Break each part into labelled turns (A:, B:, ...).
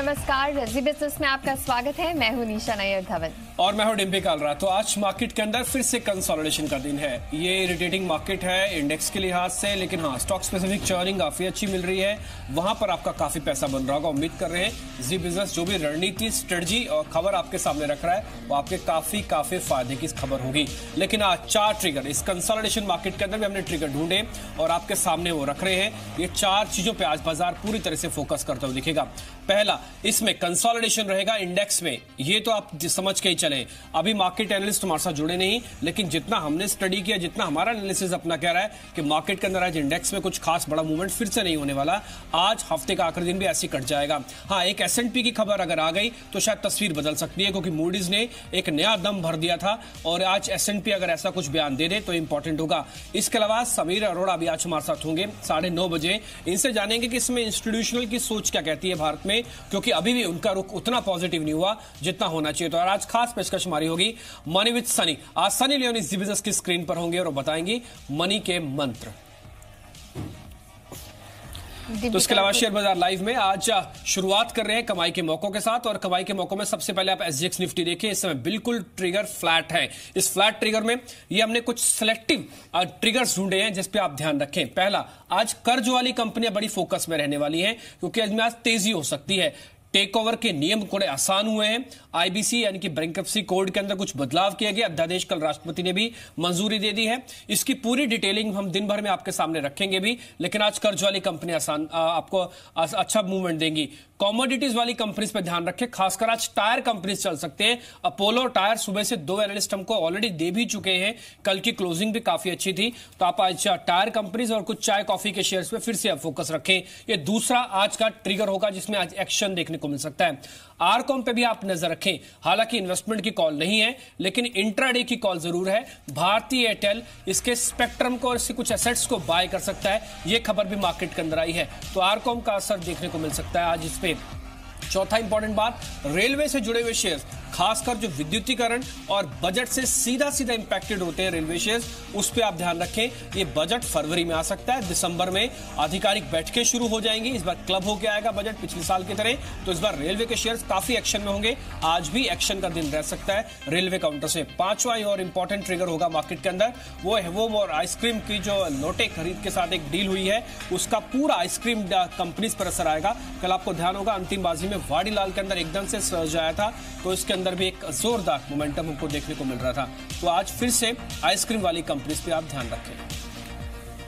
A: नमस्कार, जी बिजनेस में आपका स्वागत है। मैं हूं निशा नायर धवन
B: और मैं हूं डिम्पी कालरा। तो आज मार्केट के अंदर फिर से कंसोलिडेशन का दिन है। ये इरिटेटिंग मार्केट है इंडेक्स के लिहाज से, लेकिन हाँ, स्टॉक स्पेसिफिक चर्निंग काफी अच्छी मिल रही है। वहां पर आपका काफी पैसा बन रहा होगा। उम्मीद कर रहे हैं जी बिजनेस जो भी रणनीति, स्ट्रेटजी और खबर आपके सामने रख रहा है वो आपके काफी फायदे की खबर होगी। लेकिन आज 4 ट्रिगर इस कंसोलिडेशन मार्केट के अंदर भी हमने ट्रिगर ढूंढे और आपके सामने वो रख रहे हैं। ये 4 चीजों पर आज बाजार पूरी तरह से फोकस करता हुआ दिखेगा। पहला, इसमें कंसोलिडेशन रहेगा इंडेक्स में। ये तो आप समझ के ही चले। अभी मार्केट एनालिस्ट हमारे साथ जुड़े नहीं, लेकिन जितना हमने स्टडी किया, जितना हमारा एनालिसिस अपना कह रहा है कि मार्केट के अंदर आज इंडेक्स में कुछ खास बड़ा मूवमेंट फिर से नहीं होने वाला। आज हफ्ते का आखिरी दिन भी ऐसे कट जाएगा। हाँ, एक S&P की खबर अगर आ गई तो शायद तस्वीर बदल सकती है, क्योंकि मूडीज ने एक नया दम भर दिया था और आज S&P अगर ऐसा कुछ बयान दे दे तो इंपॉर्टेंट होगा। इसके अलावा समीर अरोड़ा भी आज हमारे साथ होंगे 9:30 बजे। इनसे जानेंगे कि इसमें इंस्टीट्यूशनल की सोच क्या कहती है भारत में, क्योंकि अभी भी उनका रुख उतना पॉजिटिव नहीं हुआ जितना होना चाहिए। तो आज खास पेशकश हमारी होगी मनी विद सनी। आज सनी लियोन इस बिजनेस की स्क्रीन पर होंगे और बताएंगे मनी के मंत्र। तो इसके अलावा शेयर बाजार लाइव में आज शुरुआत कर रहे हैं कमाई के मौकों के साथ। और कमाई के मौकों में सबसे पहले आप SGX निफ्टी देखिए। इस समय बिल्कुल ट्रिगर फ्लैट है। इस फ्लैट ट्रिगर में ये हमने कुछ सिलेक्टिव ट्रिगर्स ढूंढे हैं जिस पे आप ध्यान रखें। पहला, आज कर्ज वाली कंपनियां बड़ी फोकस में रहने वाली हैं, क्योंकि आज तेजी हो सकती है। टेक ओवर के नियम थोड़े आसान हुए हैं। IBC यानी कि बैंक्रप्सी कोड के अंदर कुछ बदलाव किया गया। अध्यादेश कल राष्ट्रपति ने भी मंजूरी दे दी है। इसकी पूरी डिटेलिंग हम दिन भर में आपके सामने रखेंगे भी। लेकिन आज कर्ज वाली कंपनी आसान आपको अच्छा मूवमेंट देंगी। कॉमोडिटीज वाली कंपनीज पे ध्यान रखें, खासकर आज टायर कंपनीज चल सकते हैं। अपोलो टायर सुबह से 2 एनालिस्ट हमको ऑलरेडी दे भी चुके हैं। कल की क्लोजिंग भी काफी अच्छी थी। तो आप आज टायर कंपनीज और कुछ चाय कॉफी के शेयर्स पे फिर से आप फोकस रखें। ये दूसरा आज का ट्रिगर होगा जिसमें आज एक्शन देखने को मिल सकता है। आरकॉम पे भी आप नजर रखें। हालांकि इन्वेस्टमेंट की कॉल नहीं है, लेकिन इंट्राडे की कॉल जरूर है। भारतीय एयरटेल इसके स्पेक्ट्रम को और इसके कुछ एसेट्स को बाय कर सकता है। यह खबर भी मार्केट के अंदर आई है, तो आरकॉम का असर देखने को मिल सकता है आज इस पे। चौथा इंपॉर्टेंट बात, रेलवे से जुड़े हुए शेयर्स, खासकर जो विद्युतीकरण और बजट से सीधा इंपैक्टेड होते हैं रेलवे शेयर्स, उस पे आप ध्यान रखें। ये बजट फरवरी में आ सकता है। दिसंबर में आधिकारिक बैठकें शुरू हो जाएंगी। इस बार क्लब होके आएगा बजट पिछले साल की तरह। तो इस बार रेलवे के शेयर्स काफी एक्शन में होंगे। आज भी एक्शन का दिन रह सकता है रेलवे काउंटर से। पांचवा और इंपॉर्टेंट ट्रिगर होगा मार्केट के अंदर, वो है वो और आइसक्रीम की जो लोटे खरीद के साथ एक डील हुई है, उसका पूरा आइसक्रीम कंपनीज पर असर आएगा। कल आपको ध्यान होगा अंतिम बाजी में वाडीलाल के अंदर एकदम से सर्ज आया था, तो इसके अंदर भी एक जोरदार मोमेंटम हमको देखने को मिल रहा था। तो आज फिर से आइसक्रीम वाली कंपनीज पे आप ध्यान रखें।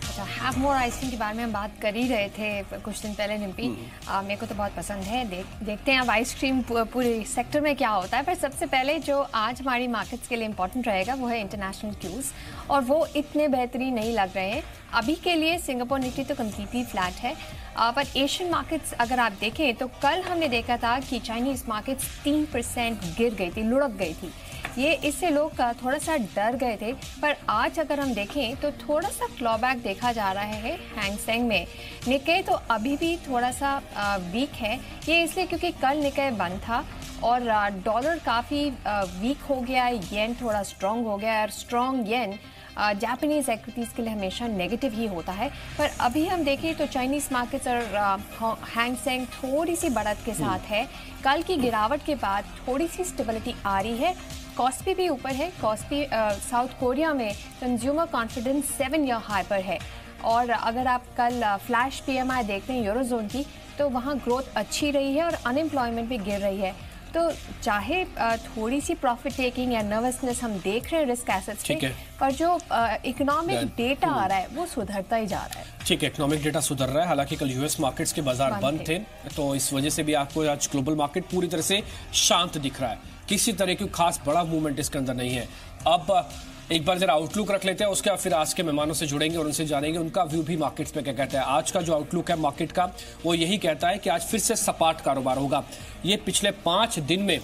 A: अच्छा, हैव मोर आइसक्रीम के बारे में हम बात कर ही रहे थे कुछ दिन पहले निम्पी। मेरे को तो बहुत पसंद है। देखते हैं अब आइसक्रीम पूरे सेक्टर में क्या होता है। पर सबसे पहले जो आज हमारी मार्केट्स के लिए इंपॉर्टेंट रहेगा वो है इंटरनेशनल क्यूज, और वो इतने बेहतरीन नहीं लग रहे हैं अभी के लिए। सिंगापुर निफ्टी तो कम्प्लीटली फ्लैट है। पर एशियन मार्केट्स अगर आप देखें तो कल हमने देखा था कि चाइनीज मार्केट्स 3% गिर गई थी, लुढ़क गई थी। ये इससे लोग थोड़ा सा डर गए थे। पर आज अगर हम देखें तो थोड़ा सा क्लॉबैक देखा जा रहा है हैंग सेंग में। निक्के तो अभी भी थोड़ा सा वीक है। ये इसलिए क्योंकि कल निक्के बंद था और डॉलर काफ़ी वीक हो गया है, येन थोड़ा स्ट्रॉन्ग हो गया है। और स्ट्रॉन्ग येन जापानीज एक्विटीज़ के लिए हमेशा नेगेटिव ही होता है। पर अभी हम देखें तो चाइनीज़ मार्केट्स और हैंग सेंग थोड़ी सी बढ़त के साथ है। कल की गिरावट के बाद थोड़ी सी स्टेबिलिटी आ रही है। कॉस्पी भी ऊपर है। कॉस्पी साउथ कोरिया में कंज्यूमर कॉन्फिडेंस 7 ईयर हाई पर है। और अगर आप कल फ्लैश PMI देखते हैं यूरोजोन की, तो वहाँ ग्रोथ अच्छी रही है और अनएम्प्लॉयमेंट भी गिर रही है। तो चाहे थोड़ी सी प्रॉफिट टेकिंग या नर्वसनेस हम देख रहे हैं रिस्क एसेट्स पे, पर जो इकोनॉमिक डेटा आ रहा है वो सुधरता ही जा रहा है।
B: ठीक है, इकोनॉमिक डेटा सुधर रहा है। हालांकि कल US मार्केट्स के बाजार बंद थे, तो इस वजह से भी आपको आज ग्लोबल मार्केट पूरी तरह से शांत दिख रहा है। किसी तरह की खास बड़ा मूवमेंट इसके अंदर नहीं है। अब एक बार जरा आउटलुक रख लेते हैं, उसके बाद फिर आज के मेहमानों से जुड़ेंगे और उनसे जानेंगे उनका व्यू भी मार्केट्स पे क्या कहता है। आज का जो आउटलुक है मार्केट का, वो यही कहता है कि आज फिर से सपाट कारोबार होगा। ये पिछले 5 दिन में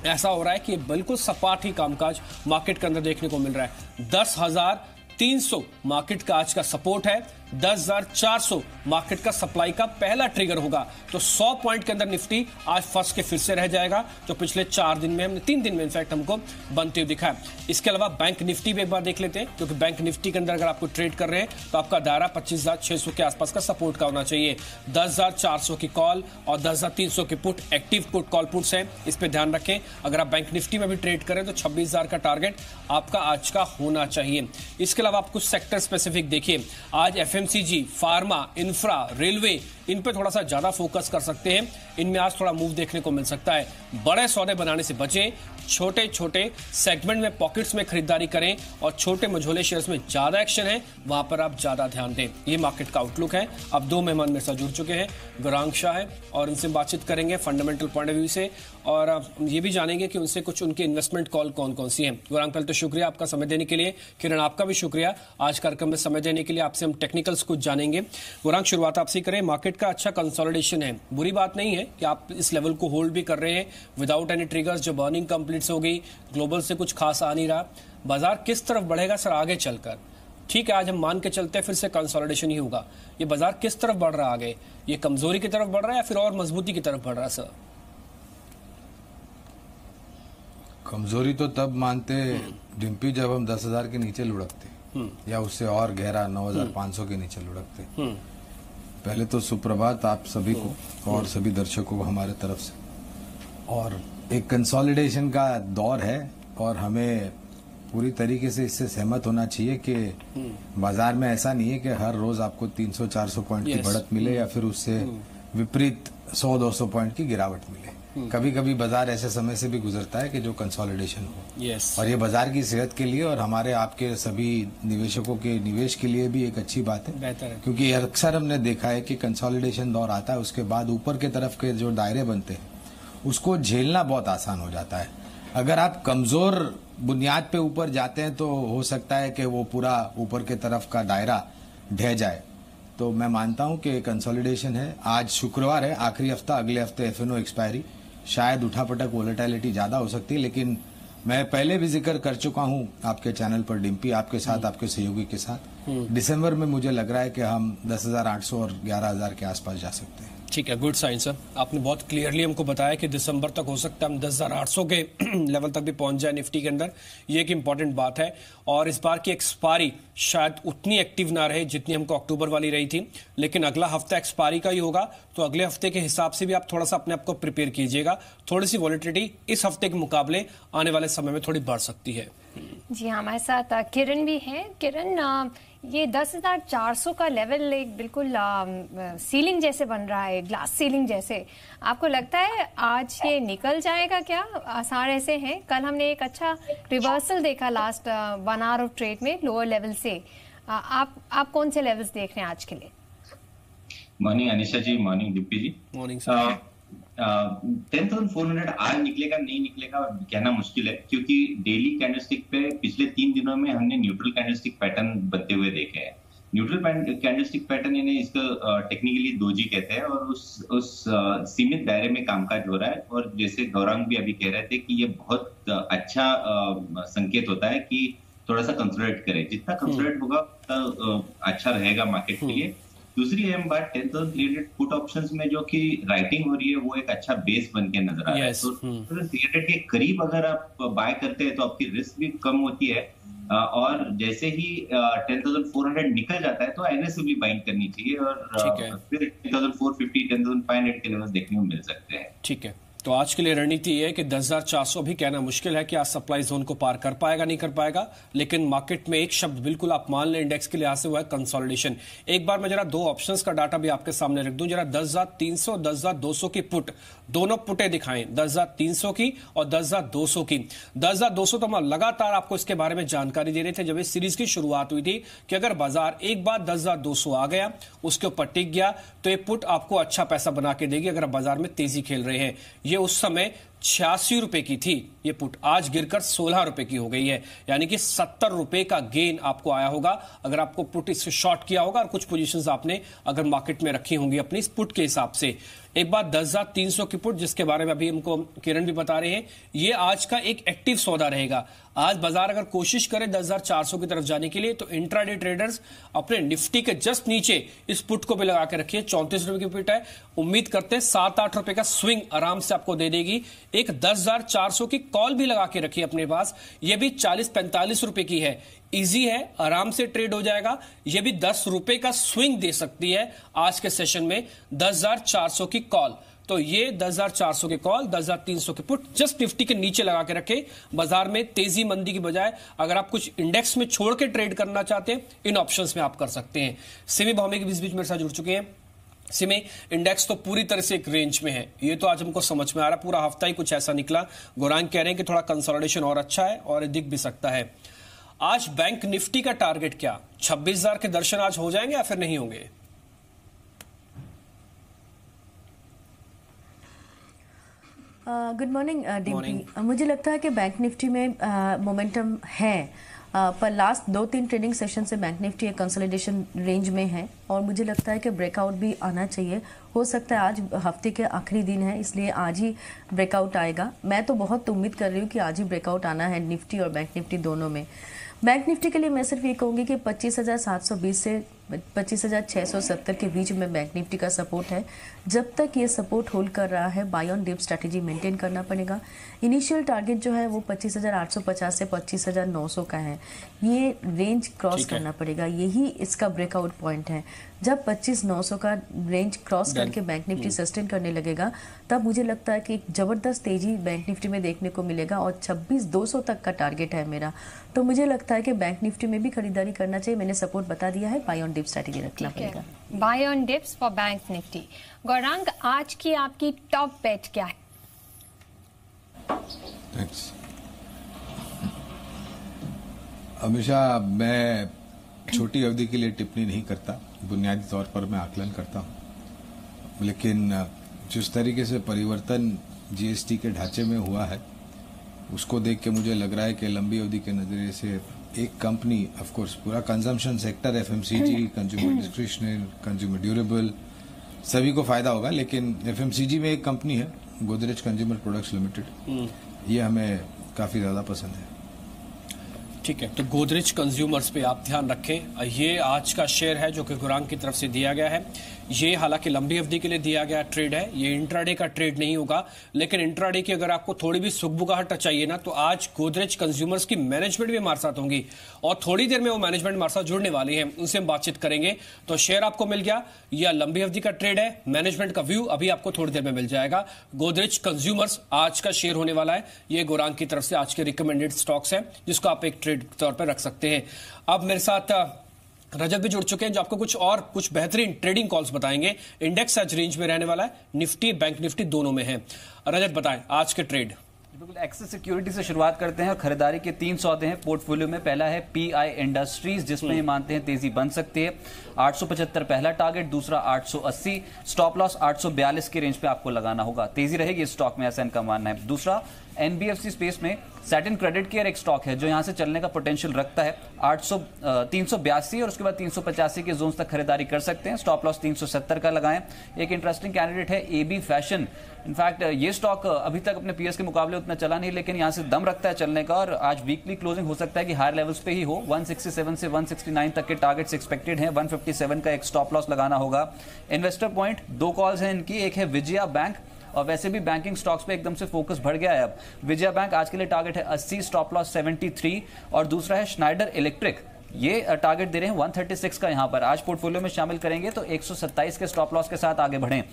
B: ऐसा हो रहा है कि बिल्कुल सपाट ही कामकाज मार्केट के अंदर देखने को मिल रहा है। 10,300 मार्केट का आज का सपोर्ट है। 10,400 मार्केट का सप्लाई का पहला ट्रिगर होगा। तो 100 पॉइंट के अंदर निफ्टी आज फंस के फिर से रह जाएगा, जो पिछले 4 दिन में हमने 3 दिन में इनफैक्ट हमको बनते हुए दिखा है। इसके अलावा बैंक निफ्टी भी एक बार देख लेते हैं, क्योंकि बैंक निफ्टी के अंदर अगर आपको ट्रेड कर रहे हैं तो आपका दायरा 25,600 के आसपास का सपोर्ट का होना चाहिए। 10,400 की कॉल और 10,300 के put, active put call puts हैं, इस पे ध्यान रखें। अगर आप बैंक निफ्टी में भी ट्रेड करें तो 26,000 का टारगेट आपका आज का होना चाहिए। इसके अलावा आप कुछ सेक्टर स्पेसिफिक देखिए, आज एफएमसीजी, फार्मा, इंफ्रा, रेलवे, इन पे थोड़ा सा ज्यादा फोकस कर सकते हैं। इनमें आज थोड़ा मूव देखने को मिल सकता है। बड़े सौदे बनाने से बचें, छोटे छोटे सेगमेंट में, पॉकेट्स में खरीदारी करें और छोटे मझोले शेयर्स में ज्यादा एक्शन है, वहां पर आप ज्यादा ध्यान दें। ये मार्केट का आउटलुक है। अब 2 मेहमान मेरे साथ जुड़ चुके हैं, गौरांग शाह है, और उनसे बातचीत करेंगे फंडामेंटल पॉइंट ऑफ व्यू से, और ये भी जानेंगे कि उनसे कुछ उनकी इन्वेस्टमेंट कॉल कौन कौन सी है। गौरांग, पहले तो शुक्रिया आपका समय देने के लिए। किरण, आपका भी शुक्रिया आज कार्यक्रम में समय देने के लिए। आपसे हम टेक्निकल्स कुछ जानेंगे। गौरांग, शुरुआत आपसे करें। मार्केट का अच्छा कंसोलिडेशन है, बुरी बात नहीं है कि आप इस लेवल को होल्ड भी कर रहे हैं विदाउट एनी ट्रिगर्स। जब अर्निंग कंप्लीट हो गई, ग्लोबल से कुछ खास आ नहीं रहा, बाजार किस तरफ बढ़ेगा सर आगे चलकर? ठीक है, आज हम मान के चलते हैं फिर से कंसोलिडेशन ही होगा। ये बाजार किस तरफ बढ़ रहा है आगे? ये कमजोरी की तरफ बढ़ रहा है या फिर और मजबूती की तरफ बढ़ रहा है सर?
C: कमजोरी तो तब मानते डिम्पी जब हम 10,000 के नीचे लुढ़कते, या उससे और गहरा 9,500 के नीचे लुढ़कते। पहले तो सुप्रभात आप सभी को और सभी दर्शकों को हमारे तरफ से। और एक कंसोलिडेशन का दौर है और हमें पूरी तरीके से इससे सहमत होना चाहिए कि बाजार में ऐसा नहीं है कि हर रोज आपको 300-400 पॉइंट की बढ़त मिले या फिर उससे विपरीत 100-200 पॉइंट की गिरावट मिले। कभी कभी बाजार ऐसे समय से भी गुजरता है कि जो कंसोलिडेशन हो, और ये बाजार की सेहत के लिए और हमारे आपके सभी निवेशकों के निवेश के लिए भी एक अच्छी बात है,
B: बेहतर है।
C: क्योंकि अक्सर हमने देखा है कि कंसोलिडेशन दौर आता है, उसके बाद ऊपर के तरफ के जो दायरे बनते हैं उसको झेलना बहुत आसान हो जाता है। अगर आप कमजोर बुनियाद पे ऊपर जाते हैं तो हो सकता है कि वो पूरा ऊपर के तरफ का दायरा ढह जाए। तो मैं मानता हूं कि कंसोलिडेशन है। आज शुक्रवार है, आखिरी हफ्ता, अगले हफ्ते एफएनओ एक्सपायरी, शायद उठापटक वोलेटिलिटी ज्यादा हो सकती है, लेकिन मैं पहले भी जिक्र कर चुका हूं आपके चैनल पर डिम्पी, आपके साथ, आपके सहयोगी के साथ, दिसंबर में मुझे लग रहा है कि हम 10,800 और 11,000 के आसपास जा सकते हैं।
B: ठीक है, गुड साइन सर। आपने बहुत क्लियरली हमको बताया कि दिसंबर तक हो सकता है हम 10,800 के लेवल तक भी पहुंच जाए निफ्टी के अंदर। ये एक इंपॉर्टेंट बात है। और इस बार की एक्सपायरी शायद उतनी एक्टिव ना रहे जितनी हमको अक्टूबर वाली रही थी, लेकिन अगला हफ्ता एक्सपायरी का ही होगा, तो अगले हफ्ते के हिसाब से भी आप थोड़ा सा अपने आप को प्रिपेयर कीजिएगा। थोड़ी सी वॉलेटिलिटी इस हफ्ते के मुकाबले आने वाले समय में थोड़ी बढ़ सकती है।
A: जी हाँ, हमारे साथ किरण भी है। किरण, ये 10,400 का लेवल एक बिल्कुल सीलिंग जैसे बन रहा है, ग्लास सीलिंग जैसे। आपको लगता है आज ये निकल जाएगा क्या? आसार ऐसे हैं। कल हमने एक अच्छा रिवर्सल देखा लास्ट 1 आवर ऑफ ट्रेड में लोअर लेवल से। आप कौन से लेवल्स देख रहे हैं आज के लिए?
D: Morning Anisha ji, morning deputy ji.
B: Morning sir.
D: 10,400 आज निकलेगा नहीं निकलेगा कहना मुश्किल है, क्योंकि डेली कैंडलस्टिक पे पिछले 3 दिनों में हमने न्यूट्रल कैंडलस्टिक पैटर्न बनते हुए देखे हैं। न्यूट्रल कैंडलस्टिक पैटर्न यानी इसको टेक्निकली दोजी कहते हैं, और उस सीमित दायरे में कामकाज हो रहा है। और जैसे गौरांग भी अभी कह रहे थे कि ये बहुत अच्छा संकेत होता है कि थोड़ा सा कंसोलिडेट करे। जितना कंसोलिडेट होगा अच्छा रहेगा मार्केट के लिए। दूसरी अहम बात, 10,300 पुट ऑप्शंस में जो कि राइटिंग हो रही है वो एक अच्छा बेस बन के नजर आ रहा है। तो 10,300 के करीब अगर आप बाय करते हैं तो आपकी रिस्क भी कम होती है, और जैसे ही 10,400 निकल जाता है तो एग्रेसिवली बाइंग करनी चाहिए, और फिर 10,450, 10,500 के लेवल देखने को मिल सकते हैं।
B: ठीक है, तो आज के लिए रणनीति ये है कि 10,400 भी कहना मुश्किल है कि आज सप्लाई जोन को पार कर पाएगा नहीं कर पाएगा, लेकिन मार्केट में एक शब्द बिल्कुल आप मान लें इंडेक्स के लिहाज से, वो है कंसोलिडेशन। एक बार मैं जरा 2 ऑप्शंस का डाटा भी आपके सामने रख दूं, जरा 10,300 10,200 की पुट, दोनों पुटें दिखाएं, 10,300 की और 10,200 की। 10,200 तो हम लगातार आपको इसके बारे में जानकारी दे रहे थे जब इस सीरीज की शुरुआत हुई थी कि अगर बाजार एक बार 10,200 आ गया, उसके ऊपर टिक गया, तो ये पुट आपको अच्छा पैसा बना के देगी अगर बाजार में तेजी खेल रहे हैं। ये उस समय 86 रुपए की थी ये पुट, आज गिरकर 16 रुपए की हो गई है, यानी कि 70 रुपए का गेन आपको आया होगा अगर आपको पुट इससे शॉर्ट किया होगा और कुछ पोजीशंस आपने अगर मार्केट में रखी होंगी अपनी इस पुट के हिसाब से। एक बात 10,300 की पुट जिसके बारे में अभी हमको किरण भी बता रहे हैं, ये आज का एक एक्टिव सौदा रहेगा। आज बाजार अगर कोशिश करे 10,400 की तरफ जाने के लिए तो इंट्राडे ट्रेडर्स अपने निफ्टी के जस्ट नीचे इस पुट को भी लगा के रखिए। 34 रुपए की पुट है, उम्मीद करते हैं 7-8 रुपए का स्विंग आराम से आपको दे देगी। एक 10,400 की कॉल भी लगा के रखिए अपने पास, ये भी 40-45 रुपए की है, इजी है, आराम से ट्रेड हो जाएगा। ये भी 10 रुपए का स्विंग दे सकती है आज के सेशन में। 10,400 की कॉल, तो ये 10,400 की कॉल, 10,300 की पुट जस्ट निफ्टी के नीचे लगा के रखे। बाजार में तेजी मंदी की बजाय अगर आप कुछ इंडेक्स में छोड़ के ट्रेड करना चाहते हैं, इन ऑप्शंस में आप कर सकते हैं। सिमी भौमिक के बीच मेरे साथ जुड़ चुके हैं। सिमी, इंडेक्स तो पूरी तरह से एक रेंज में है, ये तो आज हमको समझ में आ रहा है, पूरा हफ्ता ही कुछ ऐसा निकला। गौरांग कह रहे हैं कि थोड़ा कंसोलिडेशन और अच्छा है और दिख भी सकता है। आज बैंक निफ्टी का टारगेट क्या, 26,000 के दर्शन आज हो जाएंगे या फिर नहीं होंगे?
E: Good morning Dimpy. मुझे लगता है कि बैंक निफ्टी में मोमेंटम है, पर लास्ट 2-3 ट्रेडिंग सेशन से बैंक निफ्टी एक कंसोलिडेशन रेंज में है और मुझे लगता है कि ब्रेकआउट भी आना चाहिए। हो सकता है आज हफ्ते के आखिरी दिन है, इसलिए आज ही ब्रेकआउट आएगा। मैं तो बहुत उम्मीद कर रही हूँ कि आज ही ब्रेकआउट आना है निफ्टी और बैंक निफ्टी दोनों में। बैंक निफ्टी के लिए मैं सिर्फ ये कहूँगी कि 25,720 से 25,670 के बीच में बैंक निफ्टी का सपोर्ट है। जब तक ये सपोर्ट होल्ड कर रहा है, buy on dip strategy maintain करना पड़ेगा। इनिशियल टारगेट जो है वो 25,850 से 25,900 का है, ये रेंज क्रॉस करना पड़ेगा, यही इसका ब्रेकआउट पॉइंट है। जब 25,900 का रेंज क्रॉस करके बैंक निफ्टी सस्टेन करने लगेगा, तब मुझे लगता है कि एक जबरदस्त तेजी बैंक निफ्टी में देखने को मिलेगा और 26,200 तक का टारगेट है मेरा। तो मुझे लगता है कि बैंक निफ्टी में भी खरीदारी करना चाहिए। मैंने सपोर्ट बता दिया है, बाय ऑन डिप स्ट्रैटेजी रखना पड़ेगा।
A: Buy on dips for bank Nifty. Gaurang, आज की आपकी टॉप बेट क्या है?
C: थैंक्स। हमेशा मैं छोटी अवधि के लिए टिप्पणी नहीं करता, बुनियादी तौर पर मैं आकलन करता हूं, लेकिन जिस तरीके से परिवर्तन जीएसटी के ढांचे में हुआ है उसको देख के मुझे लग रहा है कि लंबी अवधि के नजरिए से एक कंपनी, ऑफ कोर्स पूरा consumption sector, FMCG, consumer discretionary, consumer durable, सभी को फायदा होगा, लेकिन एफएमसीजी में एक कंपनी है गोदरेज कंज्यूमर प्रोडक्ट्स लिमिटेड, ये हमें काफी ज्यादा पसंद है।
B: ठीक है, तो गोदरेज कंज्यूमर्स पे आप ध्यान रखें। ये आज का शेयर है जो कि गौरांग की तरफ से दिया गया है। ये हालांकि लंबी अवधि के लिए दिया गया ट्रेड है, ये इंट्राडे का ट्रेड नहीं होगा, लेकिन इंट्राडे की अगर आपको थोड़ी भी सुगबुगाहट चाहिए ना, तो आज गोदरेज कंज्यूमर्स की मैनेजमेंट भी हमारे साथ होंगी और थोड़ी देर में वो मैनेजमेंट हमारे साथ जुड़ने वाली है, उनसे हम बातचीत करेंगे। तो शेयर आपको मिल गया, या लंबी अवधि का ट्रेड है, मैनेजमेंट का व्यू अभी आपको थोड़ी देर में मिल जाएगा। गोदरेज कंज्यूमर्स आज का शेयर होने वाला है, ये गौरांग की तरफ से आज के रिकमेंडेड स्टॉक्स हैं जिसको आप एक ट्रेड के तौर पर रख सकते हैं। अब मेरे साथ रजत भी जुड़ चुके हैं जो आपको कुछ बेहतरीन ट्रेडिंग कॉल्स बताएंगे। इंडेक्स आज रेंज में रहने वाला है, निफ्टी बैंक निफ्टी दोनों में है। रजत बताएं आज के ट्रेड।
F: बिल्कुल, एक्सिस सिक्योरिटी से शुरुआत करते हैं और खरीदारी के 3 सौदे हैं पोर्टफोलियो में। पहला है पीआई इंडस्ट्रीज, जिसमें ये मानते हैं तेजी बन सकती है। 875 पहला टारगेट, दूसरा 880, स्टॉप लॉस 842 के रेंज पे आपको लगाना होगा। तेजी रहेगी इस स्टॉक में, ऐसा इनका मानना है। दूसरा, एनबीएफसी स्पेस में सैटिन क्रेडिट केयर एक स्टॉक है जो यहां से चलने का पोटेंशियल रखता है। 382 और उसके बाद 385 के जोन्स तक खरीदारी कर सकते हैं। स्टॉप लॉस 370 का लगाएं। एक इंटरेस्टिंग कैंडिडेट है एबी फैशन। इनफैक्ट ये स्टॉक अभी तक अपने पीएस के मुकाबले उतना चला नहीं, लेकिन यहां से दम रखता है चलने का और आज वीकली क्लोजिंग हो सकता है कि हायर लेवल्स पे ही हो। 167 से 169 तक के टारगेट्स एक्सपेक्टेड हैं। 157 का एक स्टॉप लॉस लगाना होगा। इन्वेस्टर पॉइंट 2 कॉल्स हैं इनकी, एक है विजया बैंक, और वैसे भी बैंकिंग स्टॉक्स पे एकदम से फोकस बढ़ गया है अब। विजया बैंक आज के लिए टारगेट है 80, स्टॉप लॉस 73, और दूसरा है स्नाइडर इलेक्ट्रिक, ये टारगेट दे रहे हैं 136 का। यहां पर आज पोर्टफोलियो में शामिल करेंगे तो 127 के स्टॉप लॉस के साथ आगे बढ़ें।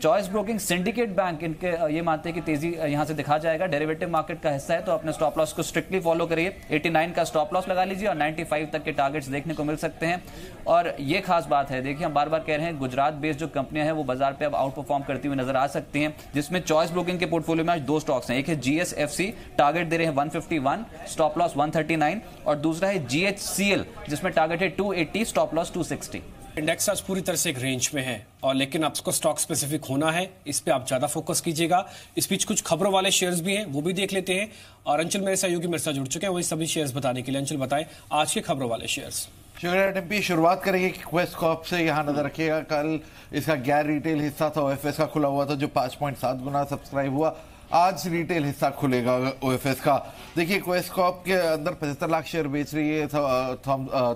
F: चॉइस ब्रोकिंग सिंडिकेट बैंक, इनके ये मानते हैं कि तेजी यहां से दिखा जाएगा। डेरिवेटिव मार्केट का हिस्सा है तो अपने स्टॉप लॉस को स्ट्रिक्टली फॉलो करिए। 89 का स्टॉप लॉस लगा लीजिए और 95 तक के टारगेट्स देखने को मिल सकते हैं। और ये खास बात है, देखिए हम बार बार कह रहे हैं गुजरात बेस्ड जो कंपनियां हैं वो बाजार पे अब आउट परफॉर्म करती हुई नजर आ सकती हैं, जिसमें चॉइस ब्रोकिंग के पोर्टफोलियो में आज 2 स्टॉक्स हैं। एक है जीएसएफसी, टारगेट दे रहे हैं 151, स्टॉप लॉस 139, और दूसरा है जीएचसीएल जिसमें टारगेट है 280, स्टॉप लॉस 260।
B: इंडेक्स आज पूरी तरह से एक रेंज में है, और लेकिन आपको स्टॉक स्पेसिफिक होना है, इस पे आप ज्यादा फोकस कीजिएगा। इस बीच कुछ खबरों वाले शेयर्स भी हैं, वो भी देख लेते हैं। और अंचल मेरे सहयोगी मेरे साथ जुड़ चुके हैं, वही सभी शेयर्स बताने के लिए। अंचल बताएं आज के खबरों वाले शेयर्स।
G: शुक्रिया डिम्पी। शुरुआत करेंगे क्वेस्ट कॉर्प से। यहाँ नजर रखिएगा, कल इसका गैर रिटेल हिस्सा था ओएफएस का खुला हुआ था जो 5.7 गुना सब्सक्राइब हुआ। आज रिटेल हिस्सा खुलेगा ओएफएस का। देखिए क्वेस्ट कॉर्प के अंदर 75 लाख शेयर बेच रही है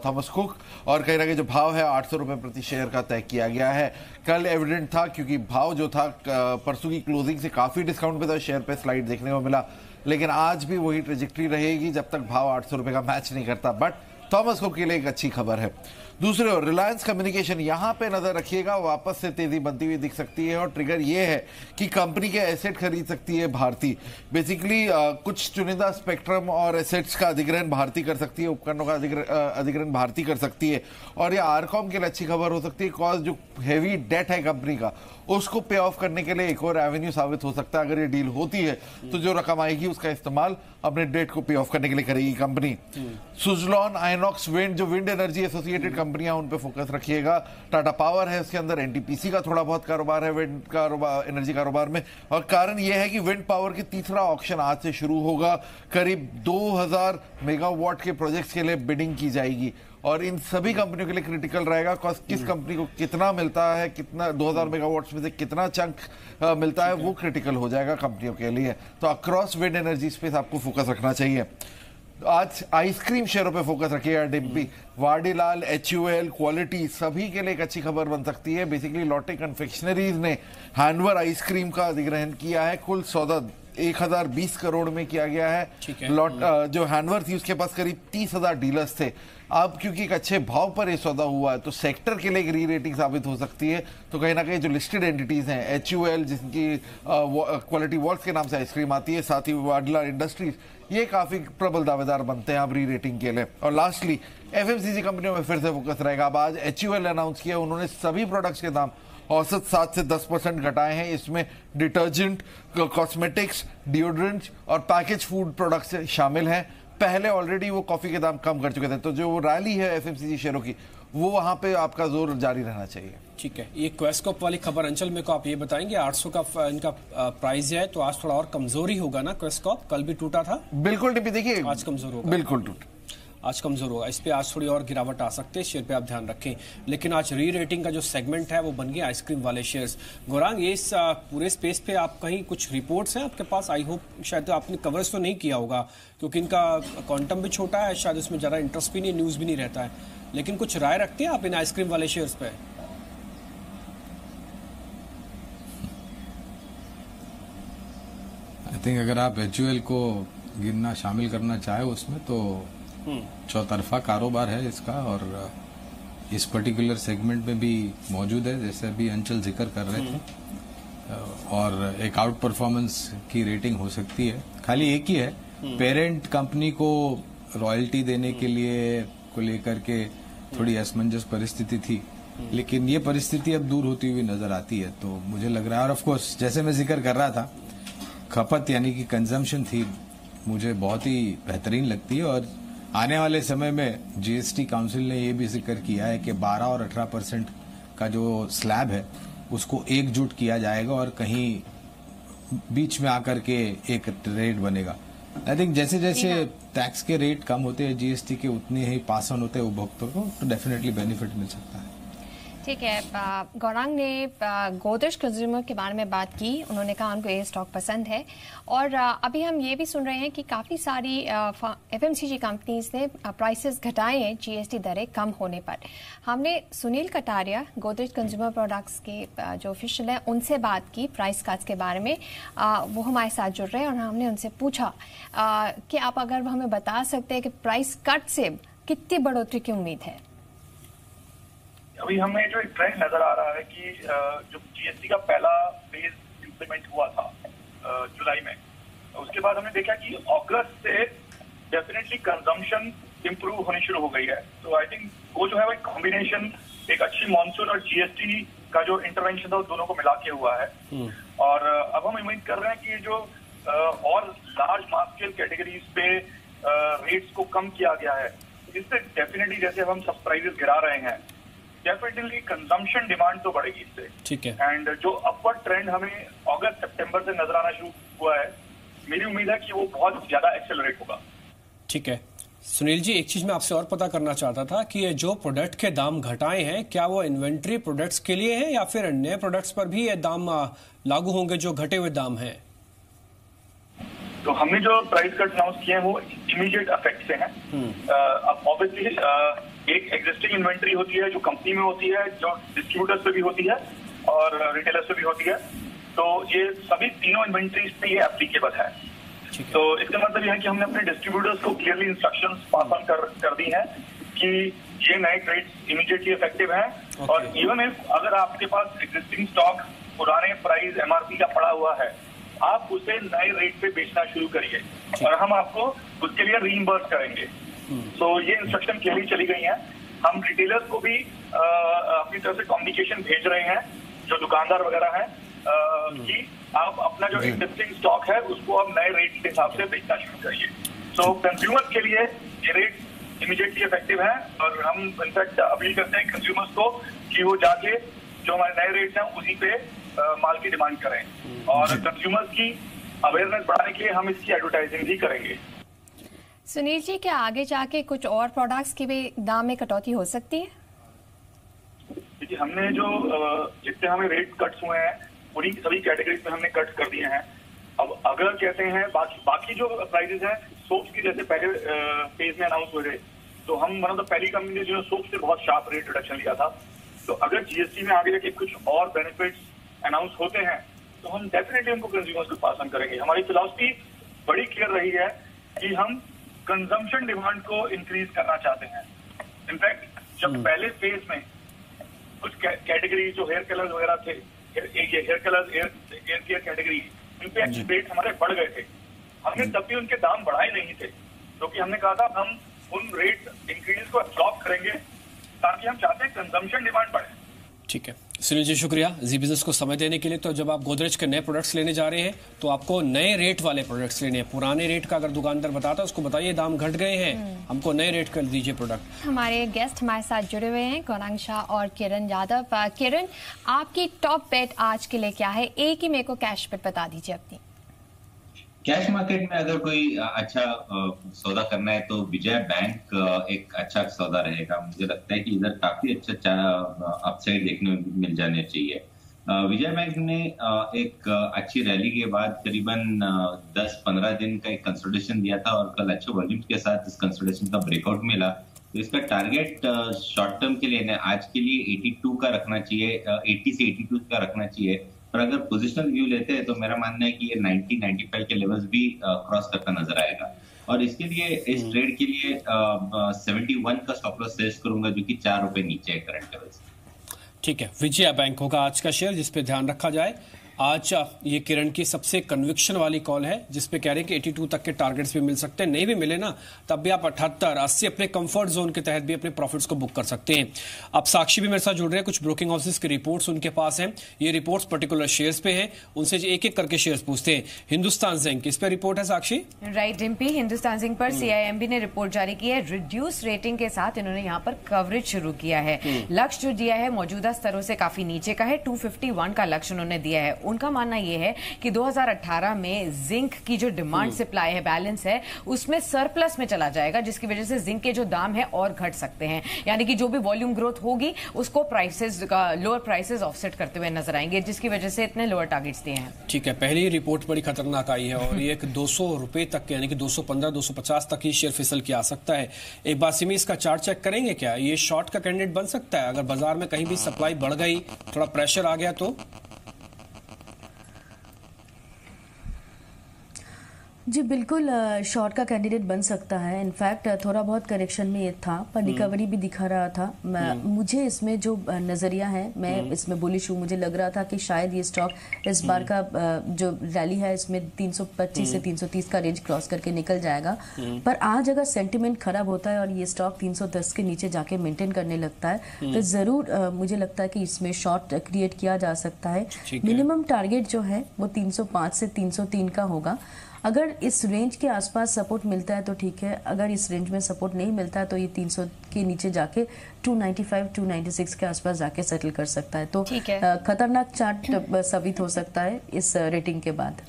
G: थॉमस कुक, और कहीं ना कहीं जो भाव है 800 रुपए प्रति शेयर का तय किया गया है। कल एविडेंट था क्योंकि भाव जो था परसों की क्लोजिंग से काफी डिस्काउंट पे था, शेयर पे स्लाइड देखने को मिला, लेकिन आज भी वही ट्रेजेक्टरी रहेगी जब तक भाव 800 रुपए का मैच नहीं करता। बट थॉमस कुक के लिए एक अच्छी खबर है। दूसरे ओर रिलायंस कम्युनिकेशन, यहां पे नजर रखिएगा, वापस से तेजी बनती हुई दिख सकती है और ट्रिगर ये है कि कंपनी के एसेट खरीद सकती है भारती। बेसिकली कुछ चुनिंदा स्पेक्ट्रम और एसेट्स का अधिग्रहण भारती कर सकती है, उपकरणों का अधिग्रहण भारती कर सकती है, और ये आरकॉम के लिए अच्छी खबर हो सकती है। कॉज जो हेवी डेट है कंपनी का उसको पे ऑफ करने के लिए एक और एवेन्यू साबित हो सकता है। अगर ये डील होती है तो जो रकम आएगी उसका इस्तेमाल अपने डेट को पे ऑफ करने के लिए करेगी कंपनी। सुजलॉन, आइनॉक्स विंड, जो विंड एनर्जी एसोसिएटेड कंपनियां, उन पे फोकस रखिएगा। टाटा पावर है, उसके अंदर एनटीपीसी का थोड़ा बहुत कारोबार है विंड कारोबार, एनर्जी कारोबार में, और कारण यह है कि विंड पावर की तीसरा ऑक्शन आज से शुरू होगा। करीब 2000 मेगावाट के प्रोजेक्ट्स के लिए बिडिंग की जाएगी और इन सभी कंपनियों के लिए क्रिटिकल रहेगा किस कंपनी को कितना मिलता है, कितना 2000 मेगावाट्स में से कितना चंक मिलता है, वो क्रिटिकल हो जाएगा कंपनियों के लिए। तो अक्रॉस विंड एनर्जी स्पेस आपको फोकस रखना चाहिए। आज आइसक्रीम शेयरों पे फोकस रखिएगा डिम्पी। वाडीलाल, HUL, क्वालिटी, सभी के लिए एक अच्छी खबर बन सकती है। बेसिकली लॉटे कन्फेक्शनरीज ने हैंडवर आइसक्रीम का अधिग्रहण किया है। कुल सौदा 1020 करोड़ में किया गया है। लॉट जो हैंडवर थी उसके पास करीब 30,000 डीलर्स थे। अब क्योंकि एक अच्छे भाव पर ये सौदा हुआ है तो सेक्टर के लिए एक री रेटिंग साबित हो सकती है। तो कहीं ना कहीं जो लिस्टेड एंटिटीज हैं, HUL जिनकी क्वालिटी वॉल्स के नाम से आइसक्रीम आती है, साथ ही वाडला इंडस्ट्रीज, ये काफी प्रबल दावेदार बनते हैं अब री रेटिंग के लिए। और लास्टली FMCG कंपनियों में फिर से फोकस रहेगा। अब आज HUL अनाउंस किया, उन्होंने सभी प्रोडक्ट्स के दाम औसत 7 से 10% घटाए हैं। इसमें डिटर्जेंट, कॉस्मेटिक्स, डिओड्रेंट्स और पैकेज फूड प्रोडक्ट्स शामिल हैं। पहले ऑलरेडी वो कॉफी के दाम कम कर चुके थे, तो जो रैली है FMCG शेयरों की, वो वहां पे आपका जोर जारी रहना चाहिए।
B: ठीक है, ये क्वेस्कॉप वाली खबर अंचल मेरे को आप ये बताएंगे, 800 का इनका प्राइस है, तो आज थोड़ा और कमजोरी होगा ना क्वेस्कॉप? कल भी टूटा था।
G: बिल्कुल टिप्पी, देखिए
B: आज कमजोर होगा,
G: बिल्कुल टूटा,
B: आज कमजोर होगा। इस पे आज थोड़ी और गिरावट आ सकती है, शेयर पे आप ध्यान रखें। लेकिन आज री रेटिंग का जो सेगमेंट है वो बन गया आइसक्रीम वाले शेयर्स। गौरांग, ये इस पूरे स्पेस पे आप कहीं कुछ रिपोर्ट्स हैं आपके पास? आई होप शायद तो आपने कवर्स तो नहीं किया होगा क्योंकि इनका क्वांटम भी छोटा है, शायद उसमें ज़्यादा इंटरेस्ट भी नहीं, न्यूज़ भी नहीं रहता है। लेकिन कुछ राय रखते हैं आप इन आइसक्रीम वाले शेयर्स पे?
C: आई थिंक अगर आप HUL को गिनना शामिल करना चाहे उसमें, तो चौतरफा कारोबार है इसका और इस पर्टिकुलर सेगमेंट में भी मौजूद है, जैसे अभी अंचल जिक्र कर रहे थे, और एक आउट परफॉर्मेंस की रेटिंग हो सकती है। खाली एक ही है, पेरेंट कंपनी को रॉयल्टी देने के लिए को लेकर के थोड़ी असमंजस परिस्थिति थी, लेकिन ये परिस्थिति अब दूर होती हुई नजर आती है। तो मुझे लग रहा है, और ऑफ कोर्स जैसे मैं जिक्र कर रहा था, खपत यानी कि कंजम्पशन थी मुझे बहुत ही बेहतरीन लगती है। और आने वाले समय में GST काउंसिल ने ये भी जिक्र किया है कि 12 और 18% का जो स्लैब है उसको एकजुट किया जाएगा और कहीं बीच में आकर के एक रेट बनेगा। आई थिंक जैसे जैसे टैक्स के रेट कम होते हैं GST के, उतने ही पास ऑन होते हैं उपभोक्ता को, तो डेफिनेटली बेनिफिट मिल सकता है।
A: ठीक है, गौरांग ने गोदरेज कंज्यूमर के बारे में बात की, उन्होंने कहा उनको ये स्टॉक पसंद है। और अभी हम ये भी सुन रहे हैं कि काफ़ी सारी FMCG कंपनीज ने प्राइसेस घटाए हैं GST दरें कम होने पर। हमने सुनील कटारिया, गोदरेज कंज्यूमर प्रोडक्ट्स के जो ऑफिशियल हैं, उनसे बात की प्राइस कट्स के बारे में। वो हमारे साथ जुड़ रहे हैं और हमने उनसे पूछा कि आप अगर हमें बता सकते हैं कि प्राइस कट से कितनी बढ़ोतरी की उम्मीद है।
H: अभी हमें जो एक ट्रेंड नजर आ रहा है कि जो GST का पहला फेज इम्प्लीमेंट हुआ था जुलाई में, उसके बाद हमने देखा कि अगस्त से डेफिनेटली कंजम्पशन इंप्रूव होनी शुरू हो गई है। तो आई थिंक वो जो है वो कॉम्बिनेशन एक अच्छी मॉनसून और GST का जो इंटरवेंशन था वो दोनों को मिला के हुआ है। और अब हम उम्मीद कर रहे हैं कि जो और लार्ज मास स्केल कैटेगरीज पे रेट्स को कम किया गया है, इससे डेफिनेटली जैसे हम सब प्राइसेस गिरा रहे हैं, डेफिनेटली कंजम्पशन डिमांड तो बढ़ेगी इससे।
B: ठीक है,
H: एंड जो अपवर्ड ट्रेंड हमें अगस्त सितंबर से नजर आना शुरू हुआ है, मेरी उम्मीद है कि वो बहुत ज्यादा एक्सेलरेट होगा।
B: ठीक है, सुनील जी, एक चीज मैं आपसे और पता करना चाहता था कि ये जो प्रोडक्ट के दाम घटाए हैं, क्या वो इन्वेंट्री प्रोडक्ट्स के लिए हैं या फिर नए प्रोडक्ट्स पर भी ये दाम लागू होंगे जो घटे हुए दाम हैं?
H: तो हमने जो प्राइस कट अनाउंस किए हैं वो इमीडिएट इफेक्ट से हैं। अब ऑब्वियसली एक एग्जिस्टिंग इन्वेंट्री होती है जो कंपनी में होती है, जो डिस्ट्रीब्यूटर्स पे भी होती है और रिटेलर्स पे भी होती है। तो ये सभी तीनों इन्वेंट्रीज पे ये एप्लीकेबल है। तो इसका मतलब यह है कि हमने अपने डिस्ट्रीब्यूटर्स को क्लियरली इंस्ट्रक्शंस पास ऑन कर दी हैं कि ये नए ट्रेड्स इमीडिएटली इफेक्टिव हैं। और इवन इफ अगर आपके पास एग्जिस्टिंग स्टॉक पुराने प्राइस एमआरपी का पड़ा हुआ है, आप उसे नए रेट पे बेचना शुरू करिए और हम आपको उसके लिए रीइंबर्स करेंगे। तो ये इंस्ट्रक्शन क्लियरली चली गई हैं। हम रिटेलर्स को भी अपनी तरफ से कम्युनिकेशन भेज रहे हैं, जो दुकानदार वगैरह हैं, कि आप अपना जो एग्जिस्टिंग स्टॉक है उसको अब नए रेट के हिसाब से बेचना शुरू करिए। तो कंज्यूमर्स के लिए ये रेट इमीडिएटली इफेक्टिव है और हम इनफैक्ट अपील करते हैं कंज्यूमर्स को कि वो जाके जो हमारे नए रेट्स हैं उसी पे माल की डिमांड करें। और कंज्यूमर्स की अवेयरनेस बढ़ाने के लिए हम इसकी एडवर्टाइजिंग भी करेंगे।
A: सुनील जी, क्या आगे जाके कुछ और प्रोडक्ट्स की भी दाम में कटौती हो सकती है?
H: देखिए, हमने जो जितने हमें रेट कट्स हुए हैं उन्हीं सभी कैटेगरीज में हमने कट कर दिए हैं। अब अगर कहते हैं बाकी जो प्राइसेस हैं सोप्स की, जैसे पहले फेज में अनाउंस हुए थे, तो हम वन ऑफ द पहली कंपनी जो सोप्स से बहुत शार्प रेट रिडक्शन लिया था। तो अगर जीएसटी में आगे जाके कुछ और बेनिफिट्स अनाउंस होते हैं तो हम डेफिनेटली उनको कंज्यूमर्स को पास ऑन करेंगे। हमारी फिलॉसफी बड़ी क्लियर रही है कि हम कंजम्पशन डिमांड को इंक्रीज करना चाहते हैं। इनफैक्ट जब पहले फेज में कुछ कैटेगरी जो हेयर कलर्स वगैरह थे, hair colours, hair care category, इन पे रेट हमारे बढ़ गए थे। हमने तब भी उनके दाम बढ़ाए नहीं थे, क्योंकि हमने कहा था हम उन रेट इंक्रीज को अब्सॉर्ब करेंगे, ताकि हम चाहते हैं कंजम्पशन डिमांड बढ़े।
B: ठीक है सुनील जी, शुक्रिया जी बिजनेस को समय देने के लिए। तो जब आप गोदरेज के नए प्रोडक्ट्स लेने जा रहे हैं तो आपको नए रेट वाले प्रोडक्ट्स लेने हैं। पुराने रेट का अगर दुकानदार बताता है उसको बताइए दाम घट गए हैं, हमको नए रेट कर दीजिए प्रोडक्ट।
A: हमारे गेस्ट हमारे साथ जुड़े हुए हैं, गौरांग शाह और किरण यादव। किरण, आपकी टॉप बेट आज के लिए क्या है? एक ही मेरे को कैश बेट बता दीजिए अपनी।
D: कैश मार्केट में अगर कोई अच्छा सौदा करना है तो विजय बैंक एक अच्छा सौदा रहेगा। मुझे लगता है कि इधर काफी अच्छा अपसाइड देखने में मिल जाने चाहिए। विजय बैंक ने एक अच्छी रैली के बाद करीबन 10-15 दिन का एक कंसोलिडेशन दिया था और कल अच्छे वॉल्यूम्स के साथ इस कंसोलिडेशन का ब्रेकआउट मिला। तो इसका टारगेट शॉर्ट टर्म के लिए आज के लिए 82 का रखना चाहिए, 80 से 82 का रखना चाहिए। पर अगर पोजिशनल व्यू लेते हैं तो मेरा मानना है कि ये 90-95 के लेवल्स भी क्रॉस करता नजर आएगा। और इसके लिए इस ट्रेड के लिए 71 का स्टॉप लॉस सजेस्ट करूंगा, जो कि ₹4 नीचे है करंट लेवल्स।
B: ठीक है, विजया बैंक होगा आज का शेयर जिसपे ध्यान रखा जाए। आज ये किरण की सबसे कन्विक्शन वाली कॉल है जिसपे कह रहे हैं कि 82 तक के टारगेट्स भी मिल सकते हैं। नहीं भी मिले ना तब भी आप 78-80 अपने कंफर्ट जोन के तहत भी अपने प्रॉफिट्स को बुक कर सकते हैं। अब साक्षी भी मेरे साथ जुड़ रहे हैं, कुछ ब्रोकिंग हाउसेस की रिपोर्ट्स उनके पास हैं। ये रिपोर्ट्स पर्टिकुलर शेयर्स पे हैं, उनसे एक एक करके शेयर्स पूछते हैं। हिंदुस्तान जिंक, इस पे रिपोर्ट है साक्षी?
I: राइट डिम्पी, हिंदुस्तान जिंक पर सीआईएमबी ने रिपोर्ट जारी की है। रिड्यूस रेटिंग के साथ इन्होंने यहाँ पर कवरेज शुरू किया है। लक्ष्य जो दिया है मौजूदा स्तरों से काफी नीचे का है, 251 का लक्ष्य उन्होंने दिया है। उनका मानना यह है कि 2018 में जिंक की जो डिमांड सप्लाई है, बैलेंस है, उसमें सरप्लस में चला जाएगा, जिसकी वजह से जिंक के जो दाम है और घट सकते हैं। यानी कि जो भी वॉल्यूम ग्रोथ होगी उसको प्राइसेस का लोअर प्राइसेस ऑफसेट करते हुए नजर आएंगे, जिसकी वजह से इतने लोअर टारगेट्स दिए हैं।
B: ठीक है, पहली रिपोर्ट बड़ी खतरनाक आई है और ये ₹200 तक यानी कि 215-250 तक ही शेयर फिसल के आ सकता है। एक बार सिमी इसका चार्ट चेक करेंगे क्या? ये शॉर्ट का कैंडिडेट बन सकता है अगर बाजार में कहीं भी सप्लाई बढ़ गई, थोड़ा प्रेशर आ गया तो?
E: जी बिल्कुल, शॉर्ट का कैंडिडेट बन सकता है। इनफैक्ट थोड़ा बहुत करेक्शन में ये था पर रिकवरी भी दिखा रहा था। मुझे इसमें जो नज़रिया है, मैं इसमें बुलिश हूँ। मुझे लग रहा था कि शायद ये स्टॉक इस बार का जो रैली है इसमें 325 से 330 का रेंज क्रॉस करके निकल जाएगा। पर आज अगर सेंटिमेंट खराब होता है और ये स्टॉक 310 के नीचे जाके मेंटेन करने लगता है तो ज़रूर मुझे लगता है कि इसमें शॉर्ट क्रिएट किया जा सकता है। मिनिमम टारगेट जो है वो 305 से 303 का होगा। अगर इस रेंज के आसपास सपोर्ट मिलता है तो ठीक है, अगर इस रेंज में सपोर्ट नहीं मिलता है तो ये 300 के नीचे जाके 295 296 के आसपास जाके सेटल कर सकता है। तो खतरनाक चार्ट साबित हो सकता है इस रेटिंग के बाद।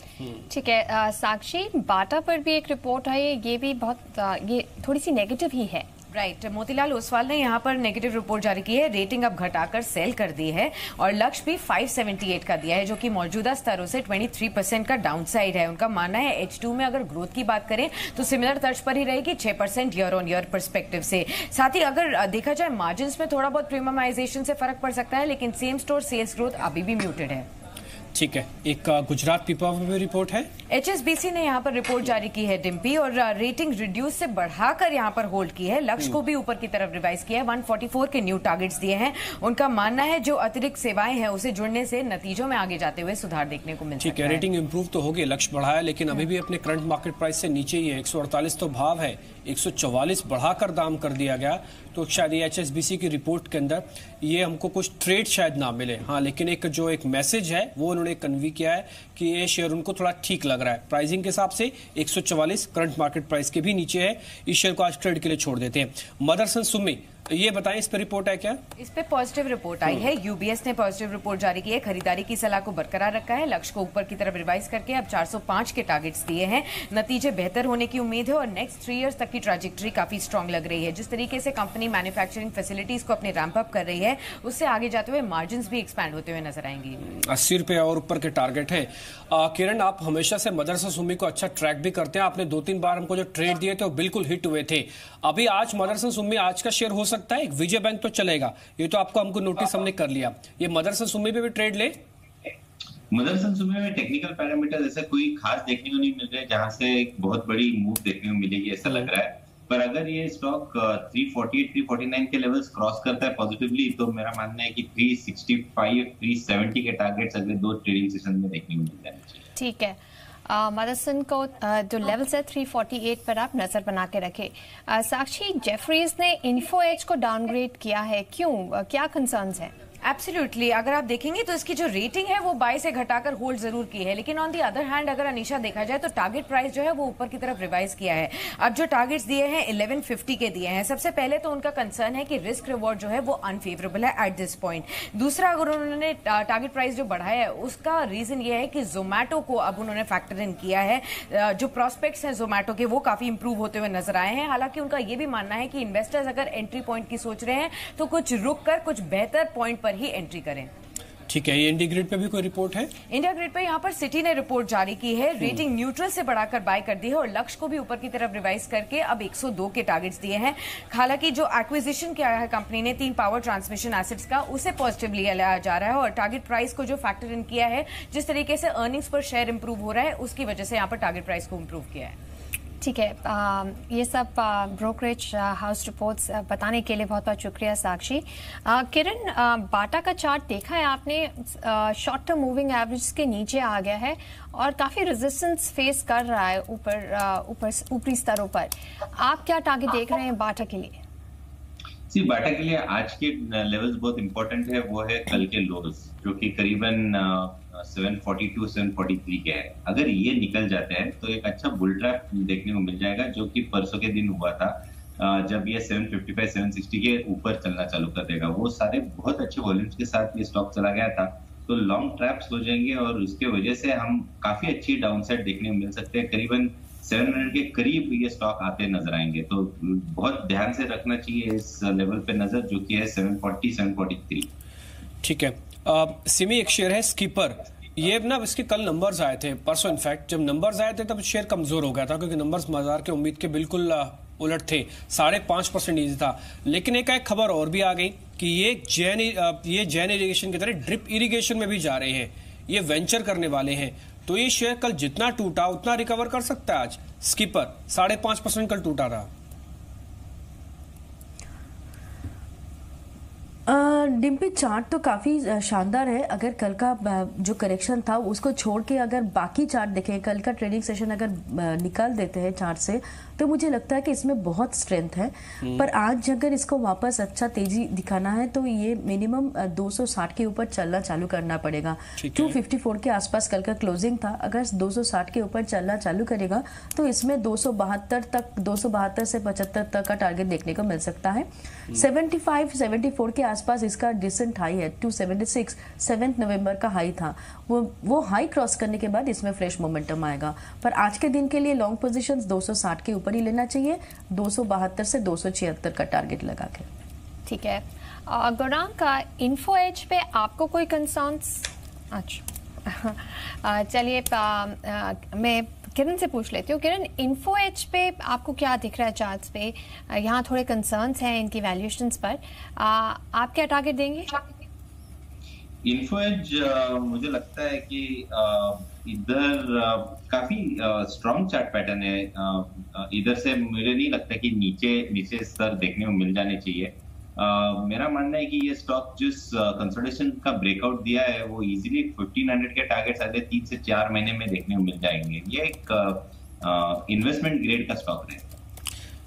A: ठीक है साक्षी, बाटा पर भी एक रिपोर्ट है, ये भी बहुत ये थोड़ी सी नेगेटिव ही है।
I: राइट, मोतीलाल ओसवाल ने यहाँ पर नेगेटिव रिपोर्ट जारी की है, रेटिंग अब घटाकर सेल कर दी है और लक्ष्य भी 578 का दिया है, जो कि मौजूदा स्तरों से 23% का डाउनसाइड है। उनका मानना है H2 में अगर ग्रोथ की बात करें तो सिमिलर तर्ज पर ही रहेगी 6% ईयर ऑन ईयर परस्पेक्टिव से। साथ ही अगर देखा जाए मार्जिन में थोड़ा बहुत प्रीमियमाइजेशन से फर्क पड़ सकता है, लेकिन सेम स्टोर सेल्स ग्रोथ अभी भी म्यूटेड है।
B: ठीक है, एक गुजरात पीपल में रिपोर्ट है।
I: HSBC ने यहाँ पर रिपोर्ट जारी की है डिम्पी, और रेटिंग रिड्यूस से बढ़ाकर यहाँ पर होल्ड की है, लक्ष्य को भी ऊपर की तरफ रिवाइज किया है, 144 के न्यू टारगेट्स दिए हैं। उनका मानना है जो अतिरिक्त सेवाएं हैं उसे जुड़ने से नतीजों में आगे जाते हुए सुधार देखने को मिल सकता है।
B: ठीक है, रेटिंग इंप्रूव तो होगी, लक्ष्य बढ़ाया, लेकिन अभी भी अपने करंट मार्केट प्राइस से नीचे ही है। 148 तो भाव है, 144 बढ़ाकर दाम कर दिया गया, तो शायद ये HSBC की रिपोर्ट के अंदर ये हमको कुछ ट्रेड शायद ना मिले। हाँ, लेकिन एक मैसेज है वो उन्होंने कन्वे किया है कि ये शेयर उनको थोड़ा ठीक लग रहा है। प्राइसिंग के हिसाब से 144 करंट मार्केट प्राइस के भी नीचे है, इस शेयर को आज ट्रेड के लिए छोड़ देते हैं। मदरसन सुमी, ये बताएं इस पे रिपोर्ट है क्या?
I: इस पे पॉजिटिव रिपोर्ट आई है, UBS ने पॉजिटिव रिपोर्ट जारी की है, खरीदारी की सलाह को बरकरार रखा है, लक्ष्य को ऊपर की तरफ रिवाइज करके अब 405 के टारगेट्स दिए हैं, नतीजे बेहतर होने की उम्मीद है और नेक्स्ट 3 इयर्स तक की ट्रैजेक्टरी काफी स्ट्रांग लग रही है। जिस तरीके से कंपनी मैन्युफैक्चरिंग फैसिलिटीज को अपने रैंप अप कर रही है, उससे आगे जाते हुए मार्जिन भी एक्सपैंड होते हुए नजर आएंगी।
B: 80 रुपए और ऊपर के टारगेट है। किरण, आप हमेशा से मदरसा सुमी को अच्छा ट्रैक भी करते हैं, आपने 2-3 बार हमको जो ट्रेड दिए थे वो बिल्कुल हिट हुए थे। अभी आज मदरसा सुमी आज का शेयर हो सकता है, एक विजय बैंक तो चलेगा, ये तो हमको नोटिस हमने कर लिया। ये मदरसा सुमी पे भी ट्रेड ले?
D: मदरसन सुमी में टेक्निकल पैरामीटर ऐसा कोई खास देखने को नहीं मिल रहा है जहां से एक बहुत बड़ी मूव देखने को मिलेगी ऐसा लग रहा है। पर अगर ये स्टॉक 348 349 के लेवल्स क्रॉस करता है पॉजिटिवली, तो मेरा मानना है कि 365 370 के टारगेट्स अगले 2 ट्रेडिंग सेशन में देखने को मिल जाएंगे।
A: ठीक है, मदरसन को जो लेवल्स है 348 पर आप नजर बना के रखें। साक्षी, जेफरीज ने इन्फो एज को डाउनग्रेड किया है, क्यों, क्या कंसर्न्स है?
I: एब्सोल्युटली, अगर आप देखेंगे तो इसकी जो रेटिंग है वो बाय से घटाकर होल्ड जरूर की है, लेकिन ऑन दी अदर हैंड अगर अनीशा देखा जाए तो टारगेट प्राइस जो है वो ऊपर की तरफ रिवाइज किया है। अब जो टारगेट्स दिए हैं 1150 के दिए हैं। सबसे पहले तो उनका कंसर्न है कि रिस्क रिवॉर्ड जो है वो अनफेवरेबल है एट दिस पॉइंट। दूसरा, अगर उन्होंने टारगेट प्राइस जो बढ़ाया है उसका रीजन ये है कि जोमैटो को अब उन्होंने फैक्टर इन किया है, जो प्रोस्पेक्ट्स हैं जोमैटो के वो काफी इंप्रूव होते हुए नजर आए हैं। हालांकि उनका ये भी मानना है कि इन्वेस्टर्स अगर एंट्री पॉइंट की सोच रहे हैं तो कुछ रुक कर कुछ बेहतर पॉइंट पर ही एंट्री करें।
B: ठीक है, ये इंडिया ग्रिड पे भी कोई रिपोर्ट है?
I: इंडिया ग्रिड पे यहाँ पर सिटी ने रिपोर्ट जारी की है, रेटिंग न्यूट्रल से बढ़ाकर बाय कर दी है और लक्ष्य को भी ऊपर की तरफ रिवाइज करके अब 102 के टारगेट्स दिए हैं। हालांकि जो एक्विजिशन किया है कंपनी ने 3 पावर ट्रांसमिशन एसेट्स का, उसे पॉजिटिव लिया जा रहा है और टारगेट प्राइस को जो फैक्टर इन किया है, जिस तरीके से अर्निंग्स पर शेयर इंप्रूव हो रहा है उसकी वजह से यहाँ पर टारगेट प्राइस को इंप्रूव किया है।
A: ठीक है, ये सब ब्रोकरेज हाउस रिपोर्ट्स बताने के लिए बहुत बहुत शुक्रिया साक्षी। किरण, बाटा का चार्ट देखा है आपने, शॉर्ट टर्म मूविंग एवरेज के नीचे आ गया है और काफी रेजिस्टेंस फेस कर रहा है ऊपरी स्तरों पर। आप क्या टारगेट देख रहे हैं बाटा के लिए?
D: सी, बाटा के लिए आज के लेवल्स बहुत इंपॉर्टेंट है, वो है कल के लोज जो कि करीबन 742 743 के है। अगर ये निकल जाते हैं तो एक अच्छा बुल ट्रैप देखने को मिल जाएगा, जो कि परसों के दिन हुआ था जब ये 755 760 के ऊपर चलना चालू कर देगा। वो सारे बहुत अच्छे वॉल्यूम्स के साथ ये स्टॉक चला गया था, तो लॉन्ग ट्रैप्स हो जाएंगे और उसके वजह से हम काफी अच्छी डाउनसाइड देखने को मिल सकते हैं। करीबन 700 के करीब ये स्टॉक आते नजर आएंगे, तो बहुत ध्यान से रखना चाहिए इस लेवल पे नजर, जो कि है 740 743।
B: ठीक है, सिमी एक शेयर है स्कीपर, ये ना इसके कल नंबर्स आए थे परसों, इनफैक्ट जब नंबर्स आए थे तब शेयर कमजोर हो गया था क्योंकि नंबर्स बाजार के उम्मीद के बिल्कुल उलट थे, 5.5% नीचे था। लेकिन एक खबर और भी आ गई कि ये जैन इरिगेशन की तरह ड्रिप इरिगेशन में भी जा रहे हैं, ये वेंचर करने वाले हैं, तो ये शेयर कल जितना टूटा उतना रिकवर कर सकता है। आज स्कीपर 5.5% कल टूटा रहा।
E: डिम्पी चार्ट तो काफ़ी शानदार है। अगर कल का जो करेक्शन था उसको छोड़ के अगर बाकी चार्ट देखें, कल का ट्रेडिंग सेशन अगर निकाल देते हैं चार्ट से, तो मुझे लगता है कि इसमें बहुत स्ट्रेंथ है। पर आज अगर इसको वापस अच्छा तेजी दिखाना है तो ये मिनिमम 260 के ऊपर चलना चालू करना पड़ेगा। 254 के आसपास कल का क्लोजिंग था। अगर 260 के ऊपर चलना चालू करेगा तो इसमें 272 तक, 272 से 75 तक का टारगेट देखने को मिल सकता है। 75-74 के आसपास इसका डिसेंट हाई है। 276 7 नवंबर का हाई था। वो हाई क्रॉस करने के बाद इसमें फ्रेश मोमेंटम आएगा। पर आज के दिन के लिए लॉन्ग पोजीशंस 260 के ऊपर ही लेना चाहिए, 272 से 276 का टारगेट लगा के।
A: ठीक है गौरांग का इन्फो एज पे आपको कोई कंसर्न्स? अच्छा चलिए मैं किरण से पूछ लेती हूँ। किरण, इन्फो एज पे आपको क्या दिख रहा है चार्ट्स पे? यहाँ थोड़े कंसर्न्स हैं इनकी वैल्यूएशंस पर, आप क्या टारगेट देंगे?
D: इन्फो एज मुझे लगता है कि इधर काफी स्ट्रॉन्ग चार्ट पैटर्न है। इधर से मुझे नहीं लगता कि नीचे स्तर देखने को मिल जाने चाहिए। मेरा मानना है कि ये स्टॉक जिस कंसोलिडेशन का ब्रेकआउट दिया है वो इजीली 1500 के टारगेट्स अगले 3 से 4 महीने में देखने को मिल जाएंगे। ये एक इन्वेस्टमेंट ग्रेड का स्टॉक है।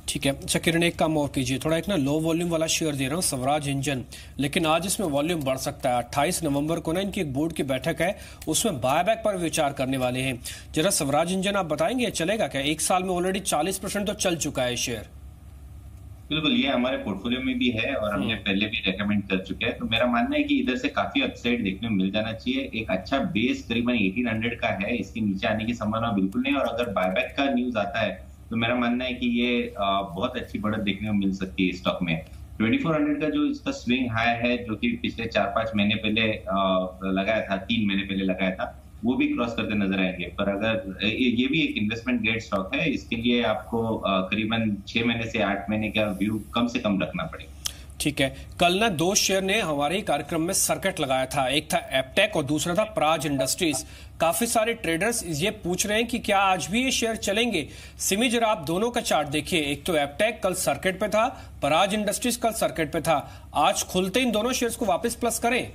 B: ठीक है। अच्छा किरण, एक काम और कीजिए, थोड़ा एक ना लो वॉल्यूम वाला शेयर दे रहा हूँ, स्वराज इंजन, लेकिन आज इसमें वॉल्यूम बढ़ सकता है। 28 नवंबर को ना इनकी एक बोर्ड की बैठक है, उसमें बायबैक पर विचार करने वाले हैं। जरा स्वराज इंजन आप बताएंगे चलेगा क्या? एक साल में ऑलरेडी 40% तो चल चुका है शेयर।
D: बिल्कुल, ये हमारे पोर्टफोलियो में भी है और हमने पहले भी रेकमेंड कर चुके हैं। तो मेरा मानना है कि इधर से काफी अपसाइड देखने को मिल जाना चाहिए। एक अच्छा बेस करीबन 1800 का है, इसके नीचे आने की संभावना बिल्कुल नहीं। और अगर बायबैक का न्यूज आता है तो मेरा मानना है कि ये बहुत अच्छी बढ़त देखने को मिल सकती है स्टॉक में। 2400 का जो इसका स्विंग हाई है, जो कि पिछले 4-5 महीने पहले लगाया था, 3 महीने पहले लगाया था, वो भी क्रॉस करते नजर आएंगे। पर अगर ये भी एक इन्वेस्टमेंट ग्रेड स्टॉक है, इसके लिए आपको करीबन 6 महीने से 8 महीने का व्यू कम से कम रखना पड़ेगा।
B: ठीक है। कल ना 2 शेयर ने हमारे कार्यक्रम में सर्किट लगाया था, एक था एप्टेक और दूसरा था प्राज इंडस्ट्रीज। काफी सारे ट्रेडर्स ये पूछ रहे हैं कि क्या आज भी ये शेयर चलेंगे। सिमी जरा आप दोनों का चार्ट देखिए, एक तो एप्टेक कल सर्किट पे था, प्राज इंडस्ट्रीज कल सर्किट पे था। आज खुलते इन दोनों शेयर्स को वापस प्लस करें।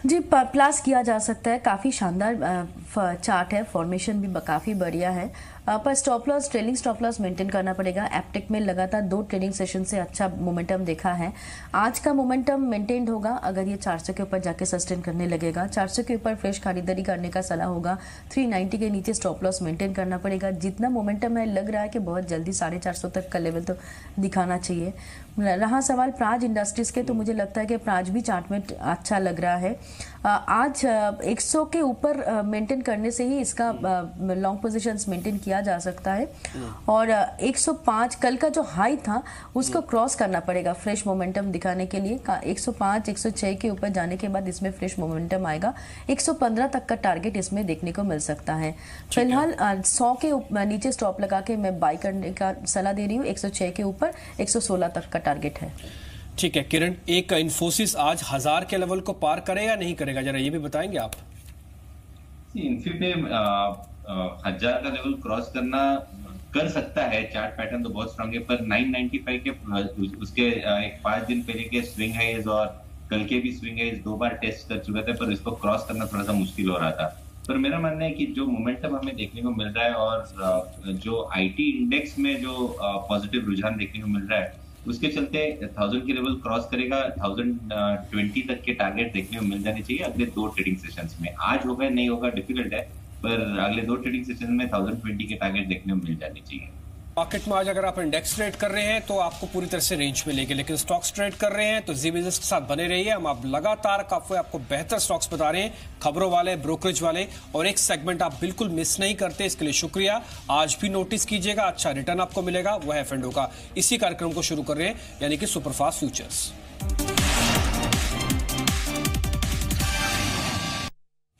E: जी प्लस किया जा सकता है। काफ़ी शानदार चार्ट है, फॉर्मेशन भी काफ़ी बढ़िया है। पर stop loss, trailing stop loss maintain करना पड़ेगा। एप्टेक में लगातार 2 ट्रेडिंग सेशन से अच्छा मोमेंटम देखा है। आज का मोमेंटम मेंटेन्ड होगा अगर ये 400 के ऊपर जाके सस्टेन करने लगेगा। 400 के ऊपर फ्रेश खरीदारी करने का सलाह होगा। 390 के नीचे स्टॉप लॉस मेंटेन करना पड़ेगा। जितना मोमेंटम है लग रहा है कि बहुत जल्दी 450 तक का लेवल तो दिखाना चाहिए। रहा सवाल प्राज इंडस्ट्रीज के, तो मुझे लगता है कि प्राज भी चार्ट में अच्छा लग रहा है। आज 100 के ऊपर मेंटेन करने से ही इसका लॉन्ग पोजीशंस मेंटेन किया जा सकता है। और 105 कल का जो हाई था उसको क्रॉस करना पड़ेगा फ्रेश मोमेंटम दिखाने के लिए। 105 106 के ऊपर जाने के बाद इसमें फ्रेश मोमेंटम आएगा। 115 तक का टारगेट इसमें देखने को मिल सकता है। फिलहाल 100 के नीचे स्टॉप लगा के मैं बाय करने का सलाह दे रही हूँ। 106 के ऊपर 116 तक का टारगेट है।
B: ठीक है किरण, एक इन्फोसिस आज 1000 के लेवल को पार करेगा नहीं करेगा, जरा ये भी बताएंगे आप।
D: इन्फी पे 1000 का लेवल क्रॉस करना कर सकता है। चार्ट पैटर्न तो बहुत स्ट्रांग है, पर 995 के उसके एक 5 दिन पहले के स्विंग हाइज और कल के भी स्विंग हाइज 2 बार टेस्ट कर चुके थे, पर इसको क्रॉस करना थोड़ा सा मुश्किल हो रहा था। पर मेरा मानना है कि जो मोमेंटम हमें देखने को मिल रहा है और जो आईटी इंडेक्स में जो पॉजिटिव रुझान देखने को मिल रहा है, उसके चलते 1000 के लेवल क्रॉस करेगा। 1020 तक के टारगेट देखने को मिल जाने चाहिए अगले 2 ट्रेडिंग सेशंस में। आज होगा नहीं होगा डिफिकल्ट है, पर अगले 2 ट्रेडिंग सेशन में 1020 के टारगेट देखने को मिल जाने चाहिए।
B: मार्केट में आज अगर आप इंडेक्स ट्रेड कर रहे हैं तो आपको पूरी तरह से रेंज में लेंगे, लेकिन स्टॉक्स ट्रेड कर रहे हैं तो जी बिजनेस के साथ बने रहिए। हम आप लगातार आपको बेहतर स्टॉक्स बता रहे हैं, खबरों वाले, ब्रोकरेज वाले, और एक सेगमेंट आप बिल्कुल मिस नहीं करते, इसके लिए शुक्रिया। आज भी नोटिस कीजिएगा, अच्छा रिटर्न आपको मिलेगा, वो है F&O का। इसी कार्यक्रम को शुरू कर रहे हैं, यानी कि सुपरफास्ट फ्यूचर्स।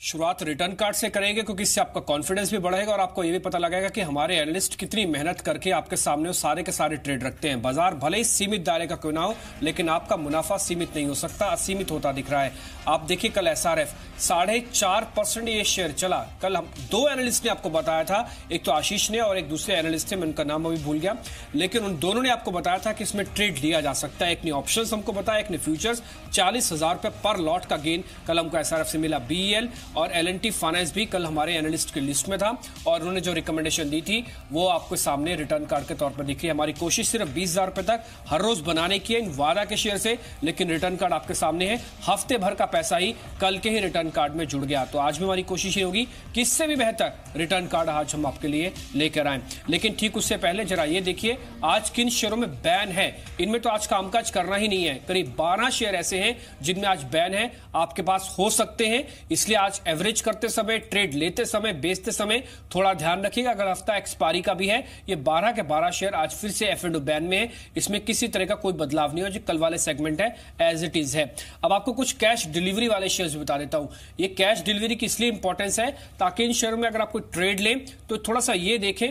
B: शुरुआत रिटर्न कार्ड से करेंगे क्योंकि इससे आपका कॉन्फिडेंस भी बढ़ेगा और आपको ये भी पता लगेगा कि हमारे एनालिस्ट कितनी मेहनत करके आपके सामने सारे के सारे ट्रेड रखते हैं। बाजार भले ही सीमित दायरे का क्यों ना हो, लेकिन आपका मुनाफा सीमित नहीं हो सकता, असीमित होता दिख रहा है। आप देखिए कल SRF 4.5% ये शेयर चला। कल हम दो एनालिस्ट ने आपको बताया था, एक तो आशीष ने और एक दूसरे एनालिस्ट थे, मैं उनका नाम अभी भूल गया, लेकिन उन दोनों ने आपको बताया था कि इसमें ट्रेड लिया जा सकता है। एक ने ऑप्शंस हमको बताया, एक ने फ्यूचर्स। 40,000 रुपए पर लॉट का गेन कल हमको SRF से मिला। BEL और L&T फाइनेंस भी कल हमारे एनालिस्ट की लिस्ट में था और उन्होंने जो रिकमेंडेशन दी थी वो आपको सामने रिटर्न कार्ड के तौर पर दिख रही है। हमारी कोशिश सिर्फ 20,000 रुपए तक हर रोज बनाने की है इन वादा के शेयर से, लेकिन रिटर्न कार्ड आपके सामने है। हफ्ते भर का पैसा ही कल के ही रिटर्न कार्ड में जुड़ गया, तो आज भी हमारी कोशिश ये होगी कि इससे भी बेहतर रिटर्न कार्ड आज हम आपके लिए लेकर आए। लेकिन ठीक उससे पहले जरा ये देखिए आज किन शेयरों में बैन है। इनमें तो आज कामकाज करना ही नहीं है। करीब 12 शेयर ऐसे हैं जिनमें आज बैन है, आपके पास हो सकते हैं, इसलिए आज एवरेज करते समय, ट्रेड लेते समय, बेचते समय थोड़ा ध्यान रखिएगा। अगर हफ्ता एक्सपायरी का भी है, ये 12 के 12 शेयर आज फिर से F&O बैन में है। इसमें किसी तरह का कोई बदलाव नहीं हो, जो कल वाले सेगमेंट है एज इट इज है। अब आपको कुछ कैश डिलीवरी वाले शेयर्स बता देता हूं। ये कैश डिलीवरी की इसलिए इंपॉर्टेंस है ताकि इन शेयरों में अगर आप कोई ट्रेड लें तो थोड़ा सा ये देखें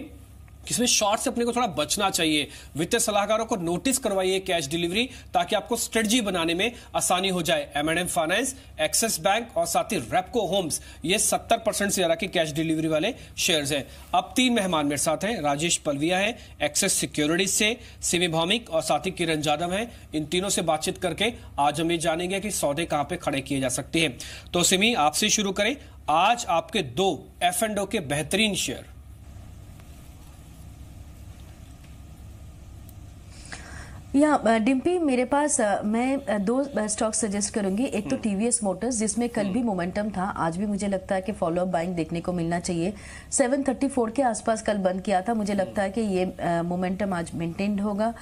B: इसमें शॉर्ट से अपने को थोड़ा बचना चाहिए। वित्तीय सलाहकारों को नोटिस करवाइए कैश डिलीवरी, ताकि आपको स्ट्रेटजी बनाने में आसानी हो जाए। M&M फाइनेंस, एक्सिस बैंक और साथ ही रेपको होम्स, ये 70% से ज्यादा की कैश डिलीवरी वाले शेयर्स हैं। अब 3 मेहमान मेरे साथ हैं। राजेश पलविया है एक्सेस सिक्योरिटीज से, सिमी भौमिक और साथ ही किरण जाधव हैं। इन तीनों से बातचीत करके आज हम ये जानेंगे कि सौदे कहां पे खड़े किए जा सकते हैं। तो सिमी, आपसे शुरू करें। आज आपके 2 F&O के बेहतरीन शेयर।
E: या डिम्पी, मेरे पास मैं 2 स्टॉक सजेस्ट करूंगी। एक तो TVS मोटर्स, जिसमें कल भी मोमेंटम था, आज भी मुझे लगता है कि फॉलो अप बाइंग देखने को मिलना चाहिए। 734 के आसपास कल बंद किया था, मुझे लगता है कि ये मोमेंटम आज मेंटेन्ड होगा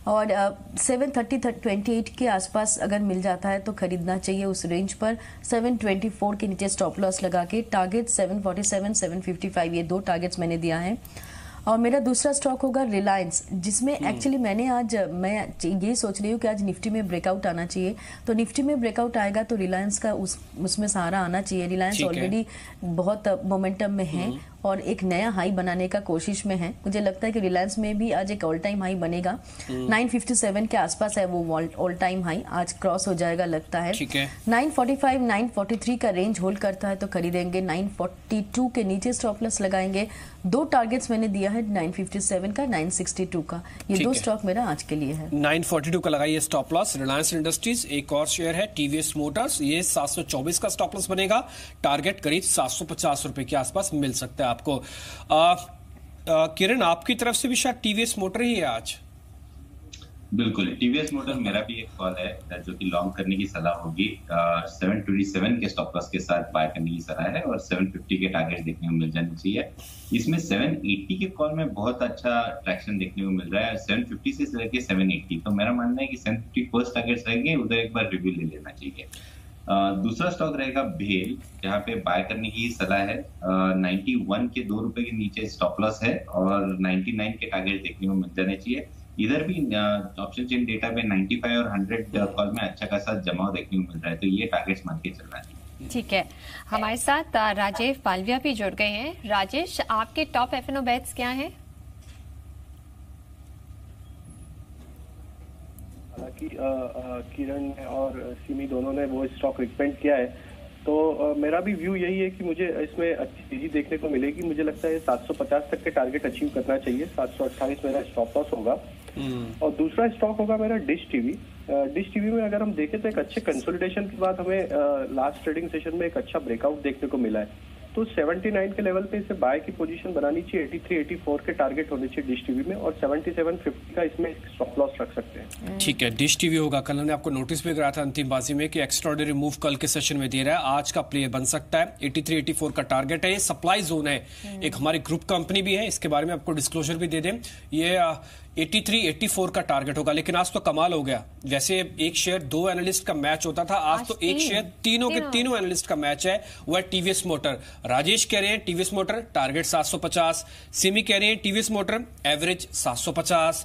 E: और 730-28 के आसपास अगर मिल जाता है तो खरीदना चाहिए उस रेंज पर। 724 के नीचे स्टॉप लॉस लगा के टारगेट 747, 755, ये 2 टारगेट्स मैंने दिया है। और मेरा दूसरा स्टॉक होगा रिलायंस, जिसमें एक्चुअली मैं ये सोच रही हूँ कि आज निफ्टी में ब्रेकआउट आना चाहिए, तो निफ्टी में ब्रेकआउट आएगा तो रिलायंस का उसमें सहारा आना चाहिए। रिलायंस ऑलरेडी बहुत मोमेंटम में है और एक नया हाई बनाने का कोशिश में है। मुझे लगता है कि रिलायंस में भी आज एक ऑल टाइम हाई बनेगा। 957 के आसपास है वो ऑल टाइम हाई, आज क्रॉस हो जाएगा लगता है। 945, 943 का रेंज होल्ड करता है तो खरीदेंगे। 942 के नीचे स्टॉप लॉस लगाएंगे। 2 टारगेट्स मैंने दिया है, 957 का, 962 का। ये 2 स्टॉक मेरा आज के लिए है।
B: 942 का लगाइए स्टॉप लॉस। रिलायंस इंडस्ट्रीज, एक और शेयर है TVS मोटर्स, ये 724 का स्टॉप लॉस बनेगा। टारगेट करीब 750 रुपए के आसपास मिल सकता है आपको। किरण, आपकी तरफ से भी शायद TVS मोटर ही है आज।
D: बिल्कुल, TVS मोटर मेरा भी एक कॉल है जो कि लॉन्ग करने की सलाह होगी। 727 के स्टॉप लॉस के साथ बाय करने की सलाह है और 750 के टारगेट देखने को मिल जाने चाहिए। इसमें 780 के कॉल में बहुत अच्छा ट्रैक्शन देखने को मिल रहा है, 750 से लेकर 780। तो मेरा मानना है कि 750 फर्स्ट टारगेट रहेंगे, उधर एक बार रिव्यू ले लेना चाहिए। दूसरा स्टॉक रहेगा भेल, जहां पे बाय करने की सलाह है। 91 के 2 रुपए के नीचे स्टॉप लॉस है और 99 के टारगेट देखने को मिल जाने चाहिए। इधर भी ऑप्शन चेन डेटा पे 95 और 100 कॉल में अच्छा खासा जमाव देखने को मिल रहा है, तो ये टारगेट्स मान के चलना चाहिए।
A: ठीक है, हमारे साथ राजेश पालविया भी जुड़ गए हैं। राजेश, आपके टॉप F&O बेट्स क्या हैं?
J: हालांकि किरण और सिमी दोनों ने वो स्टॉक रिकमेंड किया है, तो मेरा भी व्यू यही है कि मुझे इसमें अच्छी तेजी देखने को मिलेगी। मुझे लगता है 750 तक के टारगेट अचीव करना चाहिए। 728 मेरा स्टॉप लॉस होगा। और दूसरा स्टॉक होगा मेरा डिश टीवी। डिश टीवी में अगर हम देखें तो एक अच्छे कंसोलिडेशन के बाद हमें लास्ट ट्रेडिंग सेशन में एक अच्छा ब्रेकआउट देखने को मिला है, तो 79 के लेवल पे इसे बाय की पोजीशन बनानी चाहिए। 83, 84 के टारगेट होने चाहिए डिश टीवी में और 77.50 का इसमें स्टॉप लॉस रख सकते हैं।
B: ठीक है, डिश टीवी होगा। कल हमने आपको नोटिस भी कराया था अंतिम बाजी में कि एक्स्ट्राऑर्डिनरी मूव कल के सेशन में दे रहा है, आज का प्ले बन सकता है। 83, 84 का टारगेट है। ये सप्लाई जोन है, एक हमारी ग्रुप कंपनी भी है, इसके बारे में आपको डिस्क्लोजर भी दे दें। ये 83, 84 का टारगेट होगा। लेकिन आज तो कमाल हो गया, जैसे एक शेयर 2 एनालिस्ट का मैच होता था, आज तो एक शेयर तीनों के तीनों एनालिस्ट का मैच है, वो है TVS मोटर। राजेश कह रहे हैं TVS मोटर टारगेट 750, सिमी कह रहे हैं TVS मोटर एवरेज 750,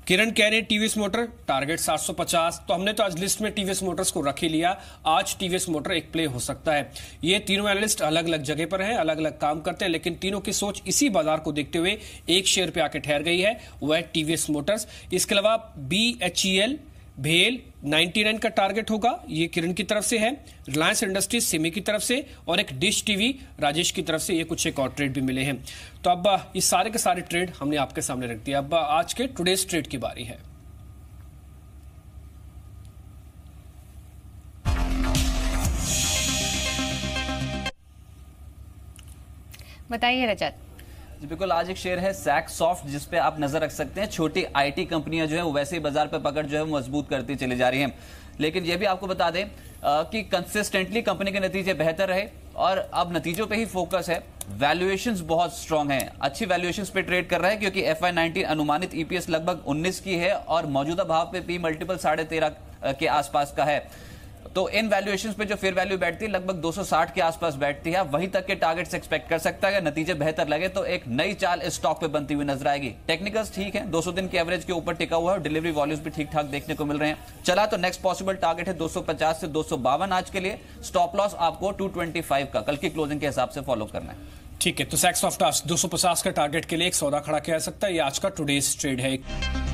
B: किरण कह रहे हैं टीवीएस मोटर टारगेट 750, तो हमने तो आज लिस्ट में टीवीएस मोटर्स को रख ही लिया। आज टीवीएस मोटर एक प्ले हो सकता है। ये तीनों एनालिस्ट अलग अलग जगह पर हैं, अलग अलग काम करते हैं, लेकिन तीनों की सोच इसी बाजार को देखते हुए एक शेयर पे आके ठहर गई है, वह है टीवीएस मोटर्स। इसके अलावा BHEL भेल 99 का टारगेट होगा, ये किरण की तरफ से है। रिलायंस इंडस्ट्रीज सिमी की तरफ से और एक डिश टीवी राजेश की तरफ से, ये कुछ एक और ट्रेड भी मिले हैं। तो अब ये सारे के सारे ट्रेड हमने आपके सामने रख दिया। अब आज के टुडेज ट्रेड की बारी है।
A: बताइए रजत।
F: बिल्कुल, आज एक शेयर है सैक सॉफ्ट, जिस पे आप नजर रख सकते हैं। छोटी आईटी कंपनियां जो है वो वैसे ही बाजार पे पकड़ जो है मजबूत करती चली जा रही हैं, लेकिन ये भी आपको बता दें कि कंसिस्टेंटली कंपनी के नतीजे बेहतर रहे और अब नतीजों पे ही फोकस है। वैल्यूएशंस बहुत स्ट्रांग हैं, अच्छी वैल्यूएशंस पे ट्रेड कर रहा है, क्योंकि FY19 अनुमानित EPS लगभग 19 की है और मौजूदा भाव पे P मल्टीपल 13.5 के आसपास का है। तो इन वैल्यूएशंस पे जो फेयर वैल्यू बैठती है लगभग 260 के आसपास बैठती है। वहीं तक के टारगेट्स एक्सपेक्ट कर सकता है। अगर नतीजे बेहतर लगे तो एक नई चाल इस स्टॉक पे बनती हुई नजर आएगी। टेक्निकल्स ठीक है, 200 दिन के एवरेज के ऊपर टिका हुआ है और डिलीवरी वॉल्यूम्स भी ठीक ठाक देखने को मिल रहे हैं। चला तो नेक्स्ट पॉसिबल टारगेट है 250 से 252 आज के लिए। स्टॉप लॉस आपको 225 का कल की क्लोजिंग के हिसाब से फॉलो करना है।
B: ठीक है, तो सैक सॉफ्ट 250 का टारगेट के लिए एक सौदा खड़ा किया जा सकता है। ये आज का टुडेज ट्रेड है।